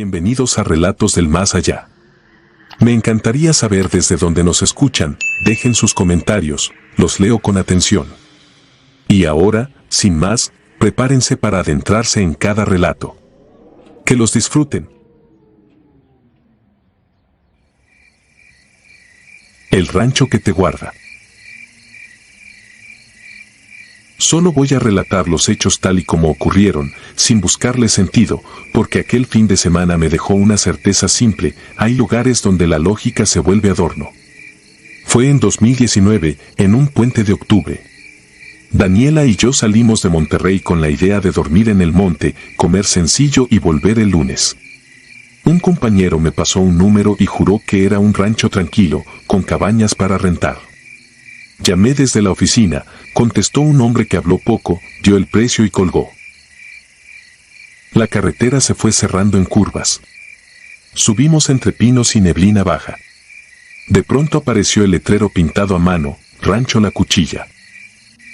Bienvenidos a Relatos del Más Allá. Me encantaría saber desde dónde nos escuchan, dejen sus comentarios, los leo con atención. Y ahora, sin más, prepárense para adentrarse en cada relato. Que los disfruten. El rancho que te guarda. Solo voy a relatar los hechos tal y como ocurrieron, sin buscarle sentido, porque aquel fin de semana me dejó una certeza simple: hay lugares donde la lógica se vuelve adorno. Fue en 2019, en un puente de octubre. Daniela y yo salimos de Monterrey con la idea de dormir en el monte, comer sencillo y volver el lunes. Un compañero me pasó un número y juró que era un rancho tranquilo, con cabañas para rentar. Llamé desde la oficina, contestó un hombre que habló poco, dio el precio y colgó. La carretera se fue cerrando en curvas. Subimos entre pinos y neblina baja. De pronto apareció el letrero pintado a mano: Rancho La Cuchilla.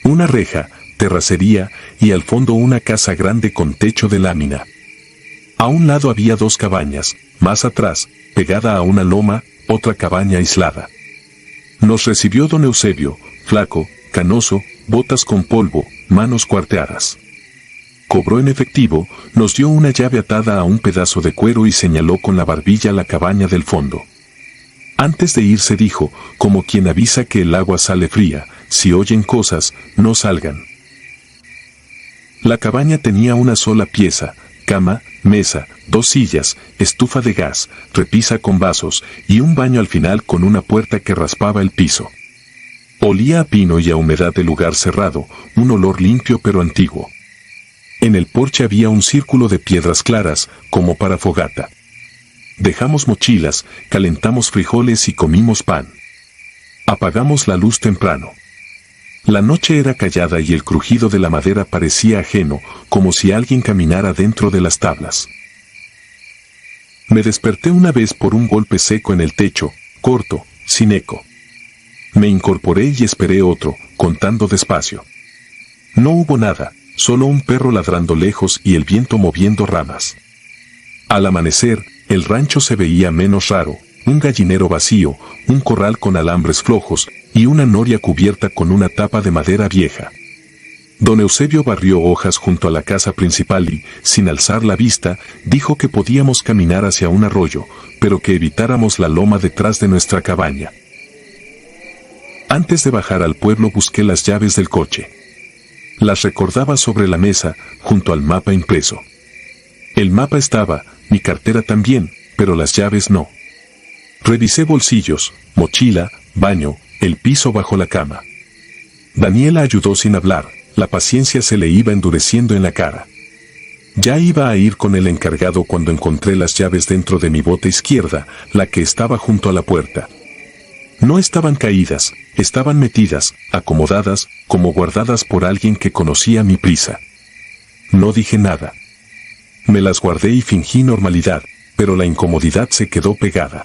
Una reja, terracería, y al fondo una casa grande con techo de lámina. A un lado había dos cabañas, más atrás, pegada a una loma, otra cabaña aislada. Nos recibió don Eusebio, flaco, canoso, botas con polvo, manos cuarteadas. Cobró en efectivo, nos dio una llave atada a un pedazo de cuero y señaló con la barbilla la cabaña del fondo. Antes de irse dijo, como quien avisa que el agua sale fría: si oyen cosas, no salgan. La cabaña tenía una sola pieza: cama, mesa, dos sillas, estufa de gas, repisa con vasos, y un baño al final con una puerta que raspaba el piso. Olía a pino y a humedad de lugar cerrado, un olor limpio pero antiguo. En el porche había un círculo de piedras claras, como para fogata. Dejamos mochilas, calentamos frijoles y comimos pan. Apagamos la luz temprano. La noche era callada y el crujido de la madera parecía ajeno, como si alguien caminara dentro de las tablas. Me desperté una vez por un golpe seco en el techo, corto, sin eco. Me incorporé y esperé otro, contando despacio. No hubo nada, solo un perro ladrando lejos y el viento moviendo ramas. Al amanecer, el rancho se veía menos raro: un gallinero vacío, un corral con alambres flojos, y una noria cubierta con una tapa de madera vieja. Don Eusebio barrió hojas junto a la casa principal y, sin alzar la vista, dijo que podíamos caminar hacia un arroyo, pero que evitáramos la loma detrás de nuestra cabaña. Antes de bajar al pueblo busqué las llaves del coche. Las recordaba sobre la mesa, junto al mapa impreso. El mapa estaba, mi cartera también, pero las llaves no. Revisé bolsillos, mochila, baño, el piso bajo la cama. Daniela ayudó sin hablar, la paciencia se le iba endureciendo en la cara. Ya iba a ir con el encargado cuando encontré las llaves dentro de mi bota izquierda, la que estaba junto a la puerta. No estaban caídas, estaban metidas, acomodadas, como guardadas por alguien que conocía mi prisa. No dije nada. Me las guardé y fingí normalidad, pero la incomodidad se quedó pegada.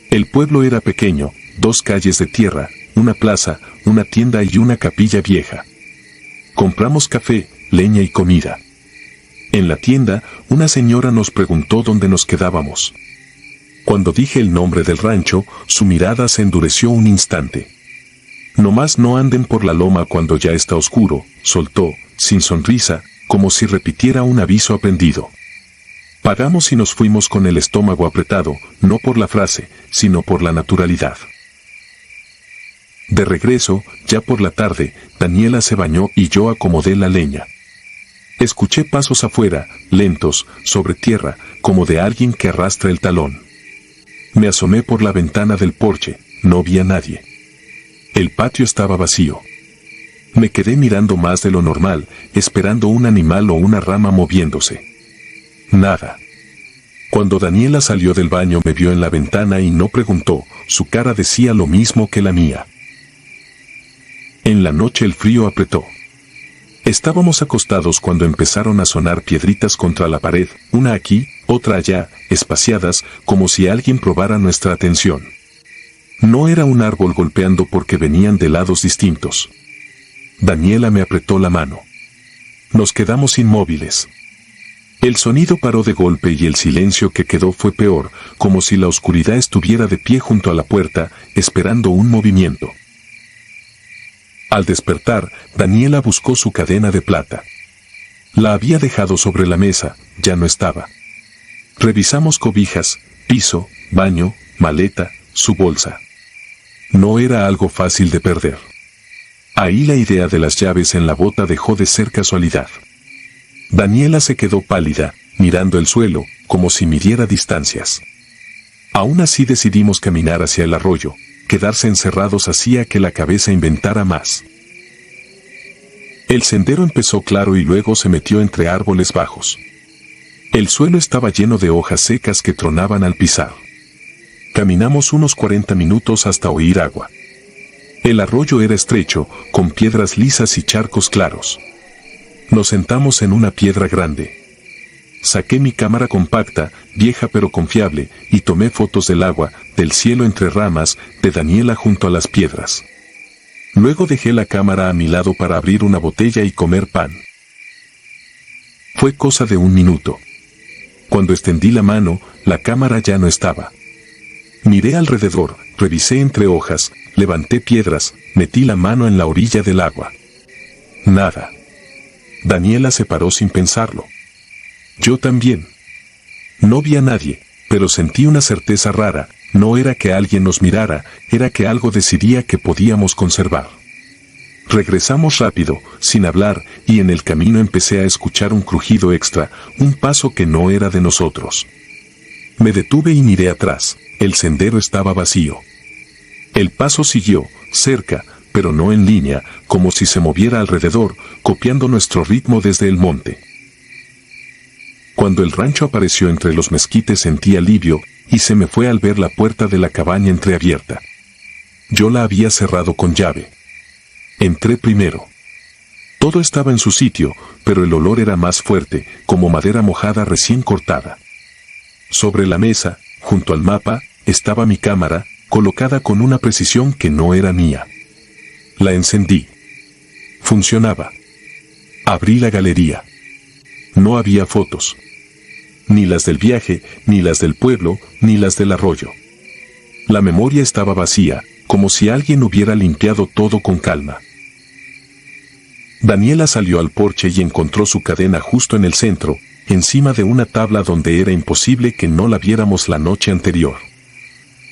El pueblo era pequeño: 2 calles de tierra, una plaza, una tienda y una capilla vieja. Compramos café, leña y comida. En la tienda, una señora nos preguntó dónde nos quedábamos. Cuando dije el nombre del rancho, su mirada se endureció un instante. Nomás no anden por la loma cuando ya está oscuro, soltó, sin sonrisa, como si repitiera un aviso aprendido. Pagamos y nos fuimos con el estómago apretado, no por la frase, sino por la naturalidad. De regreso, ya por la tarde, Daniela se bañó y yo acomodé la leña. Escuché pasos afuera, lentos, sobre tierra, como de alguien que arrastra el talón. Me asomé por la ventana del porche, no vi a nadie. El patio estaba vacío. Me quedé mirando más de lo normal, esperando un animal o una rama moviéndose. Nada. Cuando Daniela salió del baño me vio en la ventana y no preguntó, su cara decía lo mismo que la mía. En la noche el frío apretó. Estábamos acostados cuando empezaron a sonar piedritas contra la pared, una aquí, otra allá, espaciadas, como si alguien probara nuestra atención. No era un árbol golpeando porque venían de lados distintos. Daniela me apretó la mano. Nos quedamos inmóviles. El sonido paró de golpe y el silencio que quedó fue peor, como si la oscuridad estuviera de pie junto a la puerta, esperando un movimiento. Al despertar, Daniela buscó su cadena de plata. La había dejado sobre la mesa, ya no estaba. Revisamos cobijas, piso, baño, maleta, su bolsa. No era algo fácil de perder. Ahí la idea de las llaves en la bota dejó de ser casualidad. Daniela se quedó pálida, mirando el suelo, como si midiera distancias. Aún así decidimos caminar hacia el arroyo. Quedarse encerrados hacía que la cabeza inventara más. El sendero empezó claro y luego se metió entre árboles bajos. El suelo estaba lleno de hojas secas que tronaban al pisar. Caminamos unos 40 minutos hasta oír agua. El arroyo era estrecho, con piedras lisas y charcos claros. Nos sentamos en una piedra grande. Saqué mi cámara compacta, vieja pero confiable, y tomé fotos del agua, del cielo entre ramas, de Daniela junto a las piedras. Luego dejé la cámara a mi lado para abrir una botella y comer pan. Fue cosa de un minuto. Cuando extendí la mano, la cámara ya no estaba. Miré alrededor, revisé entre hojas, levanté piedras, metí la mano en la orilla del agua. Nada. Daniela se paró sin pensarlo. Yo también. No vi a nadie, pero sentí una certeza rara. No era que alguien nos mirara, era que algo decidía que podíamos conservar. Regresamos rápido, sin hablar, y en el camino empecé a escuchar un crujido extra, un paso que no era de nosotros. Me detuve y miré atrás. El sendero estaba vacío. El paso siguió, cerca, pero no en línea, como si se moviera alrededor, copiando nuestro ritmo desde el monte. Cuando el rancho apareció entre los mezquites sentí alivio, y se me fue al ver la puerta de la cabaña entreabierta. Yo la había cerrado con llave. Entré primero. Todo estaba en su sitio, pero el olor era más fuerte, como madera mojada recién cortada. Sobre la mesa, junto al mapa, estaba mi cámara, colocada con una precisión que no era mía. La encendí. Funcionaba. Abrí la galería. No había fotos. Ni las del viaje, ni las del pueblo, ni las del arroyo. La memoria estaba vacía, como si alguien hubiera limpiado todo con calma. Daniela salió al porche y encontró su cadena justo en el centro, encima de una tabla donde era imposible que no la viéramos la noche anterior.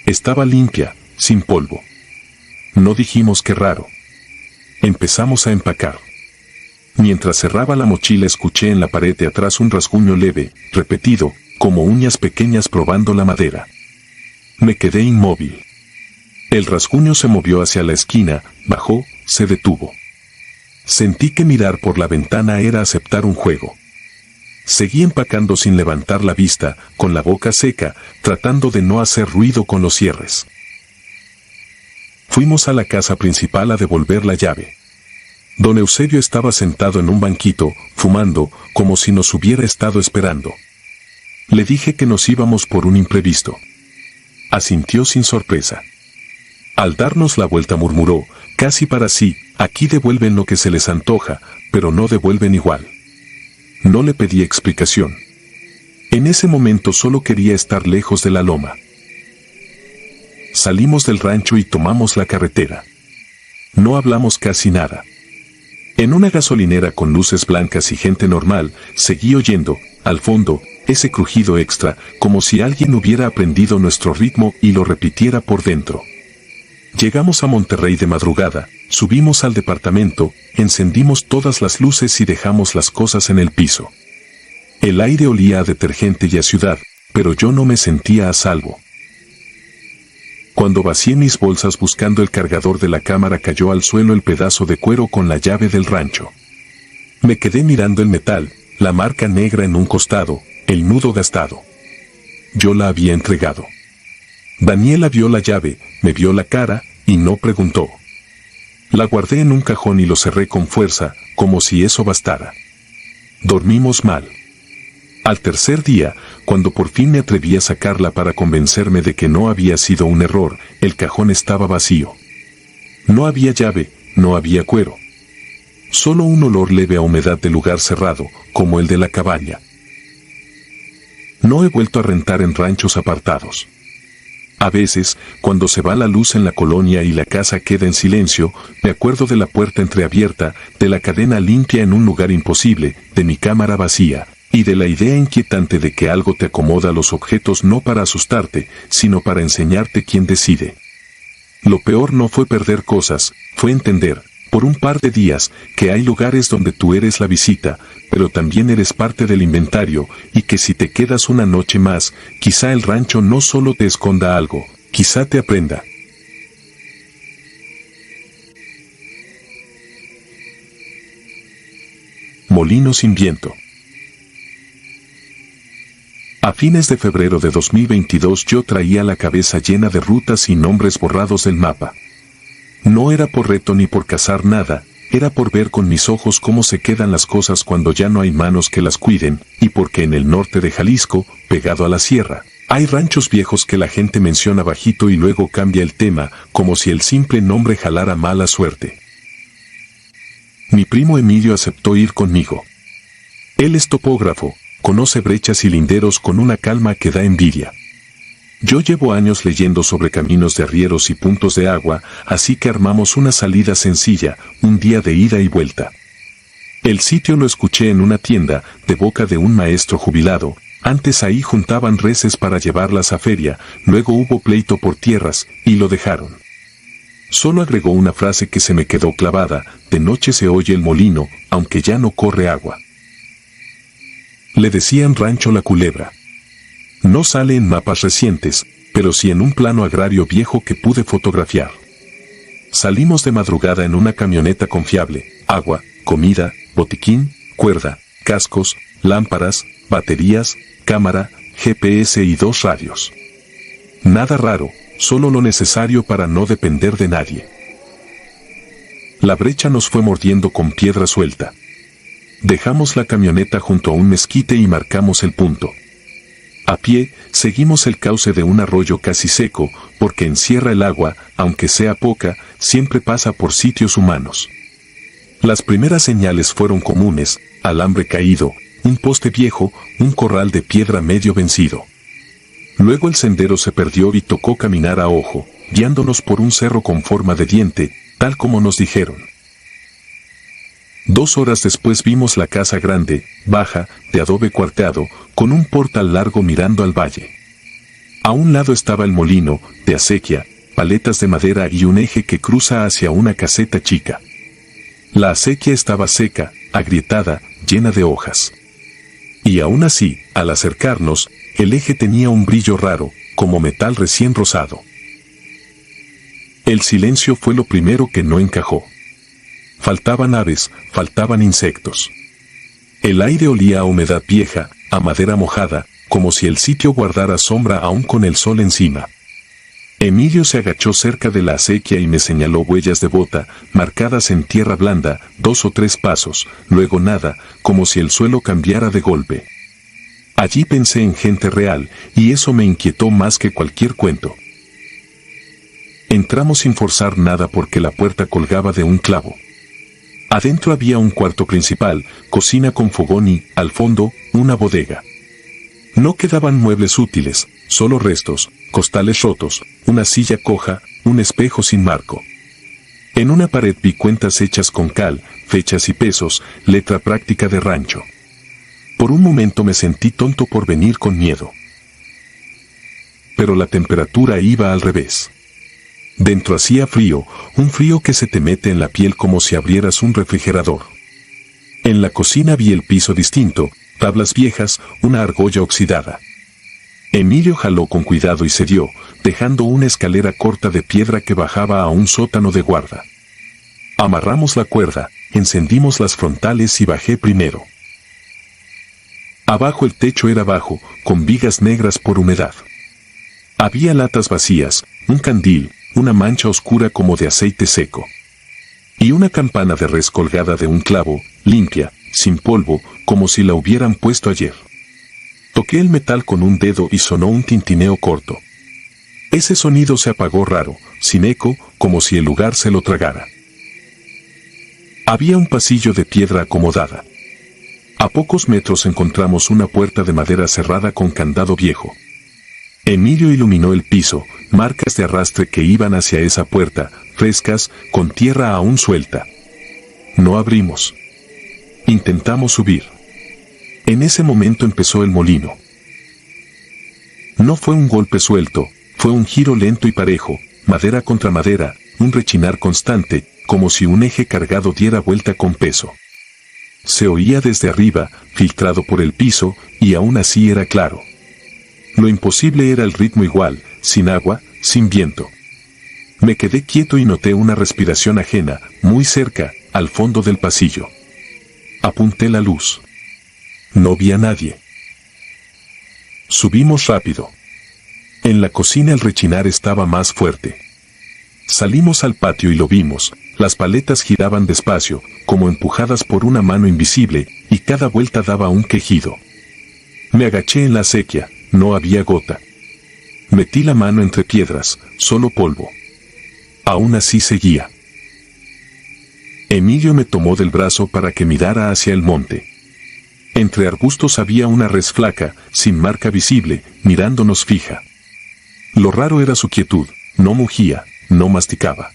Estaba limpia, sin polvo. No dijimos qué raro. Empezamos a empacar. Mientras cerraba la mochila escuché en la pared de atrás un rasguño leve, repetido, como uñas pequeñas probando la madera. Me quedé inmóvil. El rasguño se movió hacia la esquina, bajó, se detuvo. Sentí que mirar por la ventana era aceptar un juego. Seguí empacando sin levantar la vista, con la boca seca, tratando de no hacer ruido con los cierres. Fuimos a la casa principal a devolver la llave. Don Eusebio estaba sentado en un banquito, fumando, como si nos hubiera estado esperando. Le dije que nos íbamos por un imprevisto. Asintió sin sorpresa. Al darnos la vuelta murmuró, casi para sí, aquí devuelven lo que se les antoja, pero no devuelven igual. No le pedí explicación. En ese momento solo quería estar lejos de la loma. Salimos del rancho y tomamos la carretera. No hablamos casi nada. En una gasolinera con luces blancas y gente normal, seguí oyendo, al fondo, ese crujido extra, como si alguien hubiera aprendido nuestro ritmo y lo repitiera por dentro. Llegamos a Monterrey de madrugada, subimos al departamento, encendimos todas las luces y dejamos las cosas en el piso. El aire olía a detergente y a ciudad, pero yo no me sentía a salvo. Cuando vacié mis bolsas buscando el cargador de la cámara cayó al suelo el pedazo de cuero con la llave del rancho. Me quedé mirando el metal, la marca negra en un costado, el nudo gastado. Yo la había entregado. Daniela vio la llave, me vio la cara, y no preguntó. La guardé en un cajón y lo cerré con fuerza, como si eso bastara. Dormimos mal. Al tercer día, cuando por fin me atreví a sacarla para convencerme de que no había sido un error, el cajón estaba vacío. No había llave, no había cuero. Solo un olor leve a humedad de lugar cerrado, como el de la cabaña. No he vuelto a rentar en ranchos apartados. A veces, cuando se va la luz en la colonia y la casa queda en silencio, me acuerdo de la puerta entreabierta, de la cadena limpia en un lugar imposible, de mi cámara vacía, y de la idea inquietante de que algo te acomoda los objetos no para asustarte, sino para enseñarte quién decide. Lo peor no fue perder cosas, fue entender, por un par de días, que hay lugares donde tú eres la visita, pero también eres parte del inventario, y que si te quedas una noche más, quizá el rancho no solo te esconda algo, quizá te aprenda. Molino sin viento. A fines de febrero de 2022 yo traía la cabeza llena de rutas y nombres borrados del mapa. No era por reto ni por cazar nada, era por ver con mis ojos cómo se quedan las cosas cuando ya no hay manos que las cuiden, y porque en el norte de Jalisco, pegado a la sierra, hay ranchos viejos que la gente menciona bajito y luego cambia el tema, como si el simple nombre jalara mala suerte. Mi primo Emilio aceptó ir conmigo. Él es topógrafo, conoce brechas y linderos con una calma que da envidia. Yo llevo años leyendo sobre caminos de arrieros y puntos de agua, así que armamos una salida sencilla, un día de ida y vuelta. El sitio lo escuché en una tienda, de boca de un maestro jubilado. Antes ahí juntaban reses para llevarlas a feria, luego hubo pleito por tierras, y lo dejaron. Solo agregó una frase que se me quedó clavada: de noche se oye el molino, aunque ya no corre agua. Le decían Rancho La Culebra. No sale en mapas recientes, pero sí en un plano agrario viejo que pude fotografiar. Salimos de madrugada en una camioneta confiable, agua, comida, botiquín, cuerda, cascos, lámparas, baterías, cámara, GPS y 2 radios. Nada raro, solo lo necesario para no depender de nadie. La brecha nos fue mordiendo con piedra suelta. Dejamos la camioneta junto a un mezquite y marcamos el punto. A pie, seguimos el cauce de un arroyo casi seco, porque encierra el agua, aunque sea poca, siempre pasa por sitios humanos. Las primeras señales fueron comunes: alambre caído, un poste viejo, un corral de piedra medio vencido. Luego el sendero se perdió y tocó caminar a ojo, guiándonos por un cerro con forma de diente, tal como nos dijeron. 2 horas después vimos la casa grande, baja, de adobe cuarteado, con un portal largo mirando al valle. A un lado estaba el molino, de acequia, paletas de madera y un eje que cruza hacia una caseta chica. La acequia estaba seca, agrietada, llena de hojas. Y aún así, al acercarnos, el eje tenía un brillo raro, como metal recién rozado. El silencio fue lo primero que no encajó. Faltaban aves, faltaban insectos. El aire olía a humedad vieja, a madera mojada, como si el sitio guardara sombra aún con el sol encima. Emilio se agachó cerca de la acequia y me señaló huellas de bota, marcadas en tierra blanda, 2 o 3 pasos, luego nada, como si el suelo cambiara de golpe. Allí pensé en gente real, y eso me inquietó más que cualquier cuento. Entramos sin forzar nada porque la puerta colgaba de un clavo. Adentro había un cuarto principal, cocina con fogón y, al fondo, una bodega. No quedaban muebles útiles, solo restos, costales rotos, una silla coja, un espejo sin marco. En una pared vi cuentas hechas con cal, fechas y pesos, letra práctica de rancho. Por un momento me sentí tonto por venir con miedo. Pero la temperatura iba al revés. Dentro hacía frío, un frío que se te mete en la piel como si abrieras un refrigerador. En la cocina vi el piso distinto, tablas viejas, una argolla oxidada. Emilio jaló con cuidado y cedió, dejando una escalera corta de piedra que bajaba a un sótano de guarda. Amarramos la cuerda, encendimos las frontales y bajé primero. Abajo el techo era bajo, con vigas negras por humedad. Había latas vacías, un candil, una mancha oscura como de aceite seco. Y una campana de res colgada de un clavo, limpia, sin polvo, como si la hubieran puesto ayer. Toqué el metal con un dedo y sonó un tintineo corto. Ese sonido se apagó raro, sin eco, como si el lugar se lo tragara. Había un pasillo de piedra acomodada. A pocos metros encontramos una puerta de madera cerrada con candado viejo. Emilio iluminó el piso, marcas de arrastre que iban hacia esa puerta, frescas, con tierra aún suelta. No abrimos. Intentamos subir. En ese momento empezó el molino. No fue un golpe suelto, fue un giro lento y parejo, madera contra madera, un rechinar constante, como si un eje cargado diera vuelta con peso. Se oía desde arriba, filtrado por el piso, y aún así era claro. Lo imposible era el ritmo igual, sin agua, sin viento. Me quedé quieto y noté una respiración ajena, muy cerca, al fondo del pasillo. Apunté la luz. No vi a nadie. Subimos rápido. En la cocina el rechinar estaba más fuerte. Salimos al patio y lo vimos, las paletas giraban despacio, como empujadas por una mano invisible, y cada vuelta daba un quejido. Me agaché en la acequia, no había gota. Metí la mano entre piedras, solo polvo. Aún así seguía. Emilio me tomó del brazo para que mirara hacia el monte. Entre arbustos había una res flaca, sin marca visible, mirándonos fija. Lo raro era su quietud, no mugía, no masticaba.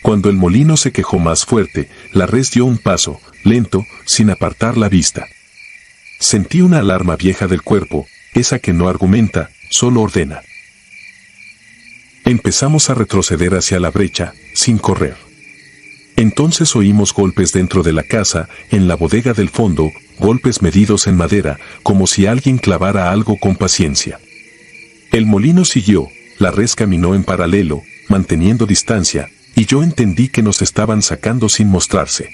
Cuando el molino se quejó más fuerte, la res dio un paso, lento, sin apartar la vista. Sentí una alarma vieja del cuerpo, esa que no argumenta, solo ordena. Empezamos a retroceder hacia la brecha, sin correr. Entonces oímos golpes dentro de la casa, en la bodega del fondo, golpes medidos en madera, como si alguien clavara algo con paciencia. El molino siguió, la res caminó en paralelo, manteniendo distancia, y yo entendí que nos estaban sacando sin mostrarse.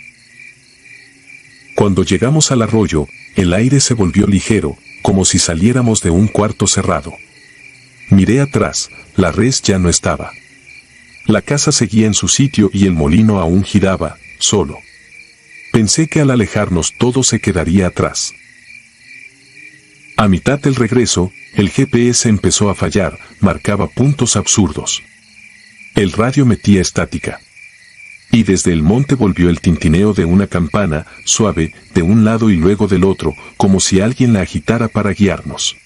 Cuando llegamos al arroyo, el aire se volvió ligero, como si saliéramos de un cuarto cerrado. Miré atrás, la res ya no estaba. La casa seguía en su sitio y el molino aún giraba, solo. Pensé que al alejarnos todo se quedaría atrás. A mitad del regreso, el GPS empezó a fallar, marcaba puntos absurdos. El radio metía estática. Y desde el monte volvió el tintineo de una campana, suave, de un lado y luego del otro, como si alguien la agitara para guiarnos.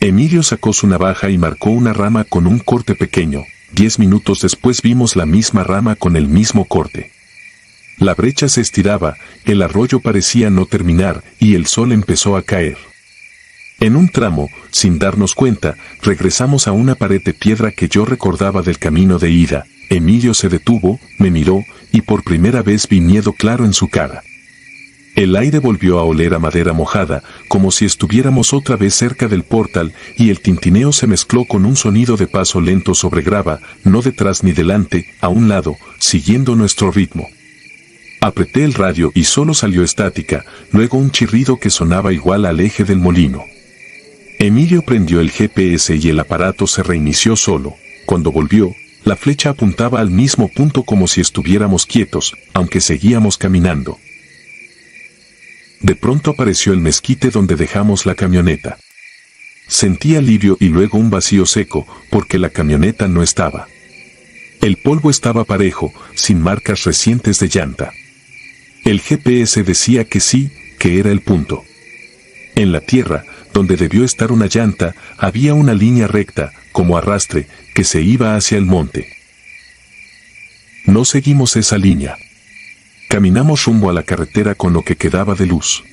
Emilio sacó su navaja y marcó una rama con un corte pequeño. 10 minutos después vimos la misma rama con el mismo corte. La brecha se estiraba, el arroyo parecía no terminar, y el sol empezó a caer. En un tramo, sin darnos cuenta, regresamos a una pared de piedra que yo recordaba del camino de ida. Emilio se detuvo, me miró, y por primera vez vi miedo claro en su cara. El aire volvió a oler a madera mojada, como si estuviéramos otra vez cerca del portal, y el tintineo se mezcló con un sonido de paso lento sobre grava, no detrás ni delante, a un lado, siguiendo nuestro ritmo. Apreté el radio y solo salió estática, luego un chirrido que sonaba igual al eje del molino. Emilio prendió el GPS y el aparato se reinició solo. Cuando volvió, la flecha apuntaba al mismo punto como si estuviéramos quietos, aunque seguíamos caminando. De pronto apareció el mezquite donde dejamos la camioneta. Sentí alivio y luego un vacío seco, porque la camioneta no estaba. El polvo estaba parejo, sin marcas recientes de llanta. El GPS decía que sí, que era el punto. En la tierra, donde debió estar una llanta, había una línea recta, como arrastre, que se iba hacia el monte. No seguimos esa línea. Caminamos rumbo a la carretera con lo que quedaba de luz.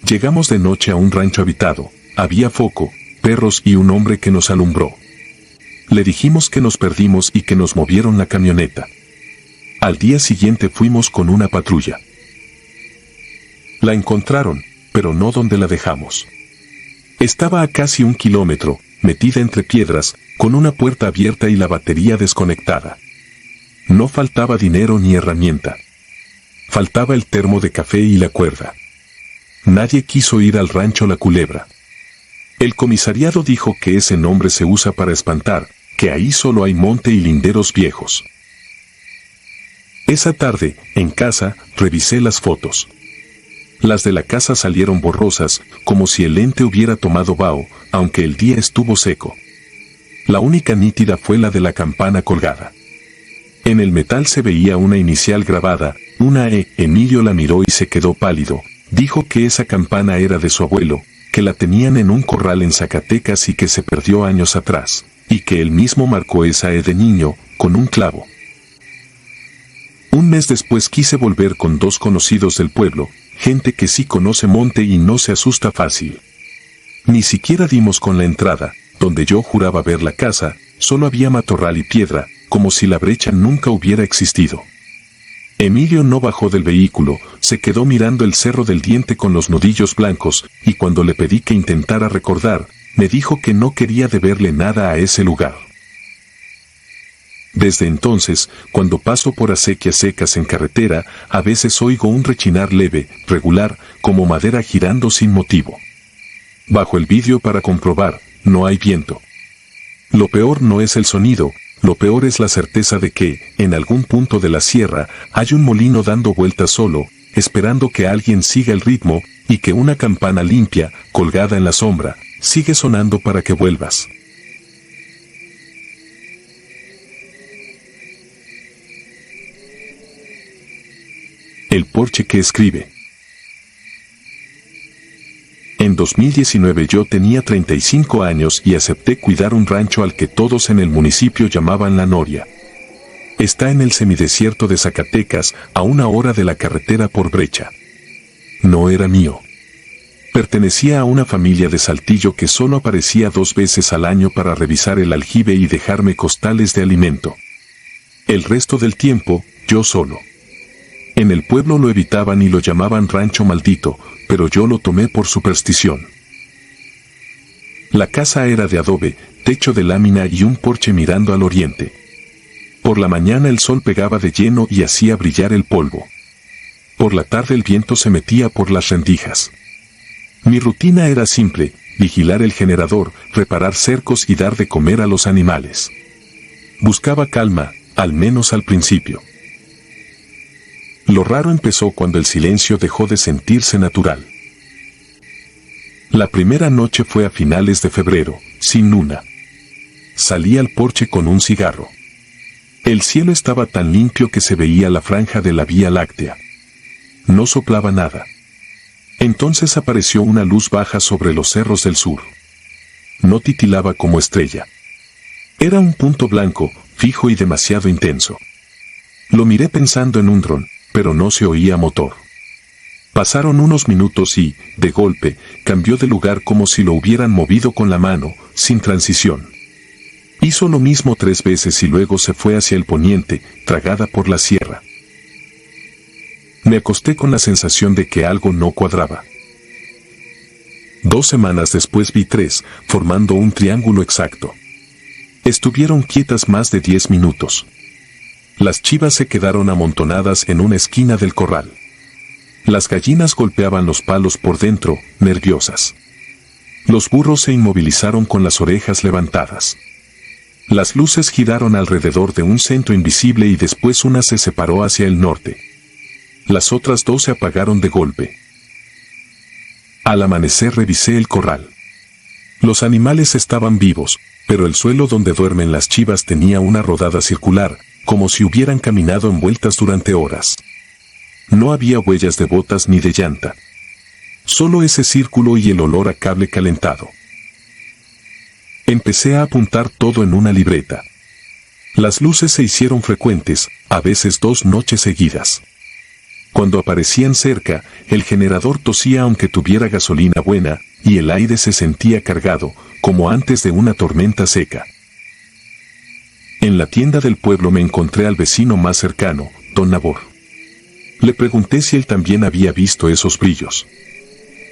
Llegamos de noche a un rancho habitado, había foco, perros y un hombre que nos alumbró. Le dijimos que nos perdimos y que nos movieron la camioneta. Al día siguiente fuimos con una patrulla. La encontraron, pero no donde la dejamos. Estaba a casi 1 kilómetro, metida entre piedras, con una puerta abierta y la batería desconectada. No faltaba dinero ni herramienta. Faltaba el termo de café y la cuerda. Nadie quiso ir al rancho La Culebra. El comisariado dijo que ese nombre se usa para espantar, que ahí solo hay monte y linderos viejos. Esa tarde, en casa, revisé las fotos. Las de la casa salieron borrosas, como si el ente hubiera tomado vaho, aunque el día estuvo seco. La única nítida fue la de la campana colgada. En el metal se veía una inicial grabada, una E. Emilio la miró y se quedó pálido. Dijo que esa campana era de su abuelo, que la tenían en un corral en Zacatecas y que se perdió años atrás, y que él mismo marcó esa de niño, con un clavo. Un mes después quise volver con 2 conocidos del pueblo, gente que sí conoce monte y no se asusta fácil. Ni siquiera dimos con la entrada, donde yo juraba ver la casa, solo había matorral y piedra, como si la brecha nunca hubiera existido. Emilio no bajó del vehículo, se quedó mirando el Cerro del Diente con los nudillos blancos, y cuando le pedí que intentara recordar, me dijo que no quería deberle nada a ese lugar. Desde entonces, cuando paso por acequias secas en carretera, a veces oigo un rechinar leve, regular, como madera girando sin motivo. Bajo el vidrio para comprobar, no hay viento. Lo peor no es el sonido, lo peor es la certeza de que, en algún punto de la sierra, hay un molino dando vueltas solo, esperando que alguien siga el ritmo, y que una campana limpia, colgada en la sombra, sigue sonando para que vuelvas. El Porche que escribe. En 2019 yo tenía 35 años y acepté cuidar un rancho al que todos en el municipio llamaban La Noria. Está en el semidesierto de Zacatecas, a 1 hora de la carretera por Brecha. No era mío. Pertenecía a una familia de Saltillo que solo aparecía 2 veces al año para revisar el aljibe y dejarme costales de alimento. El resto del tiempo, yo solo. En el pueblo lo evitaban y lo llamaban rancho maldito, pero yo lo tomé por superstición. La casa era de adobe, techo de lámina y un porche mirando al oriente. Por la mañana el sol pegaba de lleno y hacía brillar el polvo. Por la tarde el viento se metía por las rendijas. Mi rutina era simple: vigilar el generador, reparar cercos y dar de comer a los animales. Buscaba calma, al menos al principio. Lo raro empezó cuando el silencio dejó de sentirse natural. La primera noche fue a finales de febrero, sin luna. Salí al porche con un cigarro. El cielo estaba tan limpio que se veía la franja de la Vía Láctea. No soplaba nada. Entonces apareció una luz baja sobre los cerros del sur. No titilaba como estrella. Era un punto blanco, fijo y demasiado intenso. Lo miré pensando en un dron, pero no se oía motor. Pasaron unos minutos y, de golpe, cambió de lugar como si lo hubieran movido con la mano, sin transición. Hizo lo mismo 3 veces y luego se fue hacia el poniente, tragada por la sierra. Me acosté con la sensación de que algo no cuadraba. 2 semanas después vi 3, formando un triángulo exacto. Estuvieron quietas más de 10 minutos. Las chivas se quedaron amontonadas en una esquina del corral. Las gallinas golpeaban los palos por dentro, nerviosas. Los burros se inmovilizaron con las orejas levantadas. Las luces giraron alrededor de un centro invisible y después una se separó hacia el norte. Las otras 2 se apagaron de golpe. Al amanecer revisé el corral. Los animales estaban vivos, pero el suelo donde duermen las chivas tenía una rodada circular, como si hubieran caminado en vueltas durante horas. No había huellas de botas ni de llanta. Solo ese círculo y el olor a cable calentado. Empecé a apuntar todo en una libreta. Las luces se hicieron frecuentes, a veces 2 noches seguidas. Cuando aparecían cerca, el generador tosía aunque tuviera gasolina buena, y el aire se sentía cargado, como antes de una tormenta seca. En la tienda del pueblo me encontré al vecino más cercano, don Nabor. Le pregunté si él también había visto esos brillos.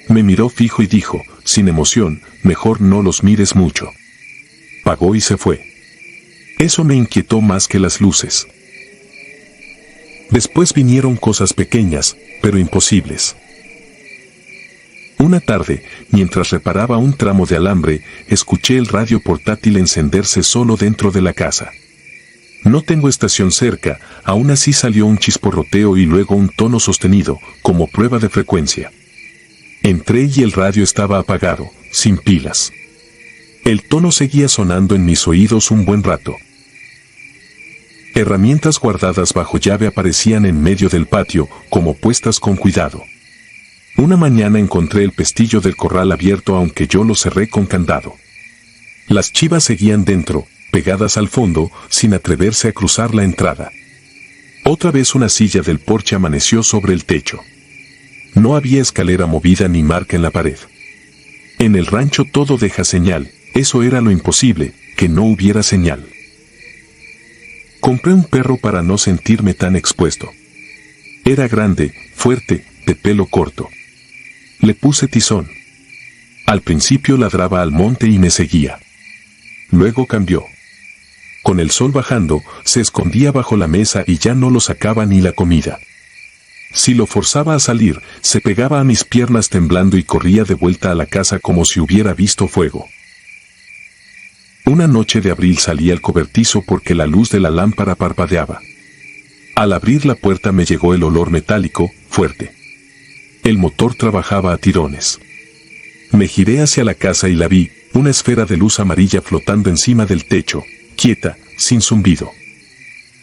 Me miró fijo y dijo, sin emoción, mejor no los mires mucho. Pagó y se fue. Eso me inquietó más que las luces. Después vinieron cosas pequeñas, pero imposibles. Una tarde, mientras reparaba un tramo de alambre, escuché el radio portátil encenderse solo dentro de la casa. No tengo estación cerca, aún así salió un chisporroteo y luego un tono sostenido, como prueba de frecuencia. Entré y el radio estaba apagado, sin pilas. El tono seguía sonando en mis oídos un buen rato. Herramientas guardadas bajo llave aparecían en medio del patio, como puestas con cuidado. Una mañana encontré el pestillo del corral abierto aunque yo lo cerré con candado. Las chivas seguían dentro, pegadas al fondo, sin atreverse a cruzar la entrada. Otra vez una silla del porche amaneció sobre el techo. No había escalera movida ni marca en la pared. En el rancho todo deja señal, eso era lo imposible, que no hubiera señal. Compré un perro para no sentirme tan expuesto. Era grande, fuerte, de pelo corto. Le puse Tizón. Al principio ladraba al monte y me seguía. Luego cambió. Con el sol bajando, se escondía bajo la mesa y ya no lo sacaba ni la comida. Si lo forzaba a salir, se pegaba a mis piernas temblando y corría de vuelta a la casa como si hubiera visto fuego. Una noche de abril salí al cobertizo porque la luz de la lámpara parpadeaba. Al abrir la puerta me llegó el olor metálico, fuerte. El motor trabajaba a tirones. Me giré hacia la casa y la vi, una esfera de luz amarilla flotando encima del techo, quieta, sin zumbido.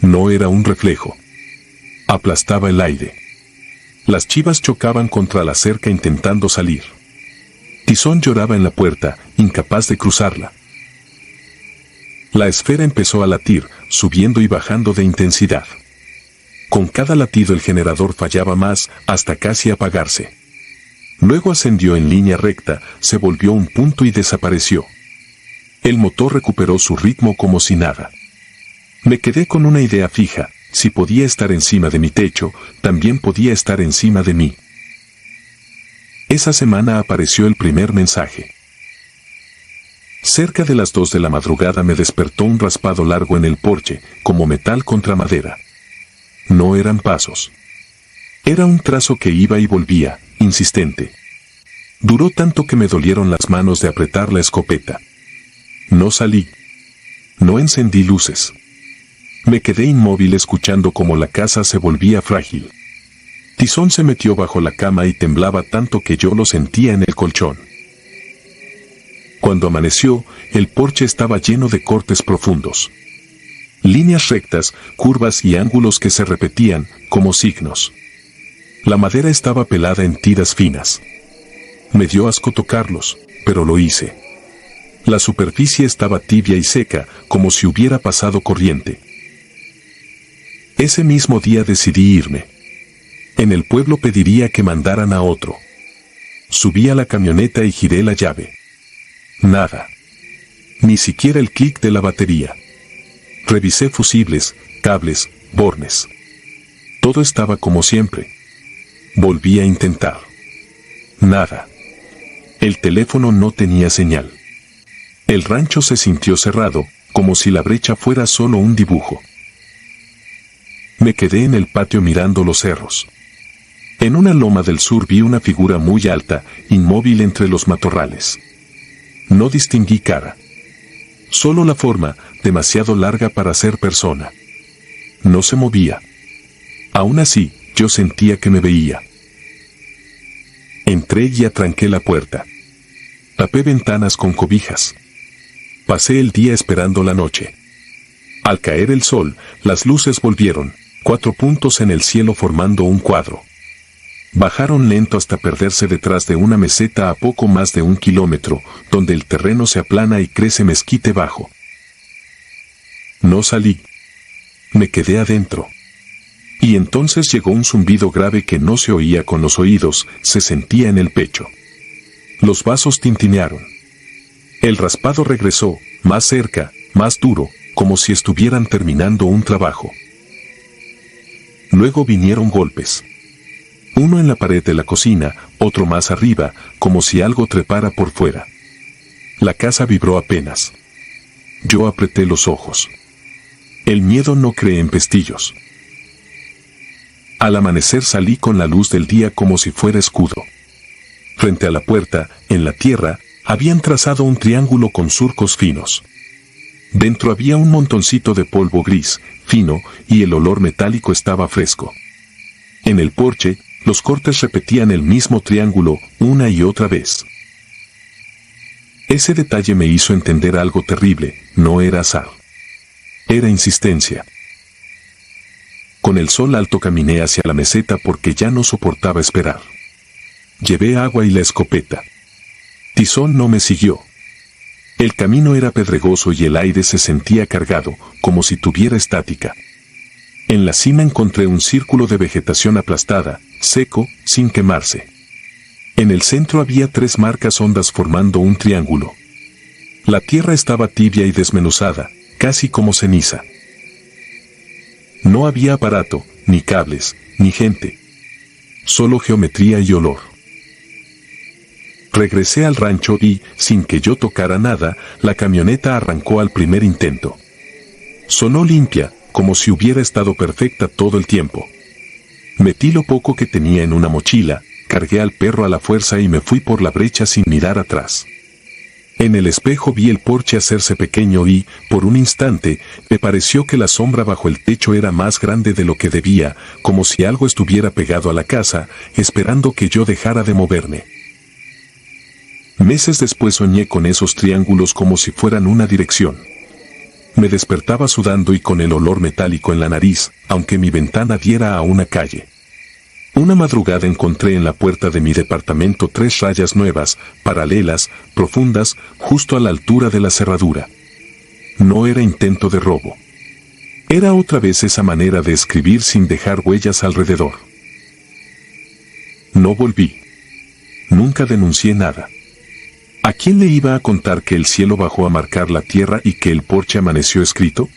No era un reflejo. Aplastaba el aire. Las chivas chocaban contra la cerca intentando salir. Tizón lloraba en la puerta, incapaz de cruzarla. La esfera empezó a latir, subiendo y bajando de intensidad. Con cada latido el generador fallaba más, hasta casi apagarse. Luego ascendió en línea recta, se volvió un punto y desapareció. El motor recuperó su ritmo como si nada. Me quedé con una idea fija: si podía estar encima de mi techo, también podía estar encima de mí. Esa semana apareció el primer mensaje. Cerca de las 2 de la madrugada me despertó un raspado largo en el porche, como metal contra madera. No eran pasos. Era un trazo que iba y volvía, insistente. Duró tanto que me dolieron las manos de apretar la escopeta. No salí. No encendí luces. Me quedé inmóvil escuchando cómo la casa se volvía frágil. Tizón se metió bajo la cama y temblaba tanto que yo lo sentía en el colchón. Cuando amaneció, el porche estaba lleno de cortes profundos. Líneas rectas, curvas y ángulos que se repetían, como signos. La madera estaba pelada en tiras finas. Me dio asco tocarlos, pero lo hice. La superficie estaba tibia y seca, como si hubiera pasado corriente. Ese mismo día decidí irme. En el pueblo pediría que mandaran a otro. Subí a la camioneta y giré la llave. Nada. Ni siquiera el clic de la batería. Revisé fusibles, cables, bornes. Todo estaba como siempre. Volví a intentar. Nada. El teléfono no tenía señal. El rancho se sintió cerrado, como si la brecha fuera solo un dibujo. Me quedé en el patio mirando los cerros. En una loma del sur vi una figura muy alta, inmóvil entre los matorrales. No distinguí cara. Solo la forma, demasiado larga para ser persona. No se movía. Aún así, yo sentía que me veía. Entré y atranqué la puerta. Tapé ventanas con cobijas. Pasé el día esperando la noche. Al caer el sol, las luces volvieron, 4 puntos en el cielo formando un cuadro. Bajaron lento hasta perderse detrás de una meseta a poco más de 1 kilómetro, donde el terreno se aplana y crece mezquite bajo. No salí. Me quedé adentro. Y entonces llegó un zumbido grave que no se oía con los oídos, se sentía en el pecho. Los vasos tintinearon. El raspado regresó, más cerca, más duro, como si estuvieran terminando un trabajo. Luego vinieron golpes. Uno en la pared de la cocina, otro más arriba, como si algo trepara por fuera. La casa vibró apenas. Yo apreté los ojos. El miedo no cree en pestillos. Al amanecer salí con la luz del día como si fuera escudo. Frente a la puerta, en la tierra, habían trazado un triángulo con surcos finos. Dentro había un montoncito de polvo gris, fino, y el olor metálico estaba fresco. En el porche, los cortes repetían el mismo triángulo, una y otra vez. Ese detalle me hizo entender algo terrible: no era azar. Era insistencia. Con el sol alto caminé hacia la meseta porque ya no soportaba esperar. Llevé agua y la escopeta. Tizón no me siguió. El camino era pedregoso y el aire se sentía cargado, como si tuviera estática. En la cima encontré un círculo de vegetación aplastada, seco, sin quemarse. En el centro había 3 marcas hondas formando un triángulo. La tierra estaba tibia y desmenuzada, casi como ceniza. No había aparato, ni cables, ni gente. Solo geometría y olor. Regresé al rancho y, sin que yo tocara nada, la camioneta arrancó al primer intento. Sonó limpia, como si hubiera estado perfecta todo el tiempo. Metí lo poco que tenía en una mochila, cargué al perro a la fuerza y me fui por la brecha sin mirar atrás. En el espejo vi el porche hacerse pequeño y, por un instante, me pareció que la sombra bajo el techo era más grande de lo que debía, como si algo estuviera pegado a la casa, esperando que yo dejara de moverme. Meses después soñé con esos triángulos como si fueran una dirección. Me despertaba sudando y con el olor metálico en la nariz, aunque mi ventana diera a una calle. Una madrugada encontré en la puerta de mi departamento 3 rayas nuevas, paralelas, profundas, justo a la altura de la cerradura. No era intento de robo. Era otra vez esa manera de escribir sin dejar huellas alrededor. No volví. Nunca denuncié nada. ¿A quién le iba a contar que el cielo bajó a marcar la tierra y que el porche amaneció escrito?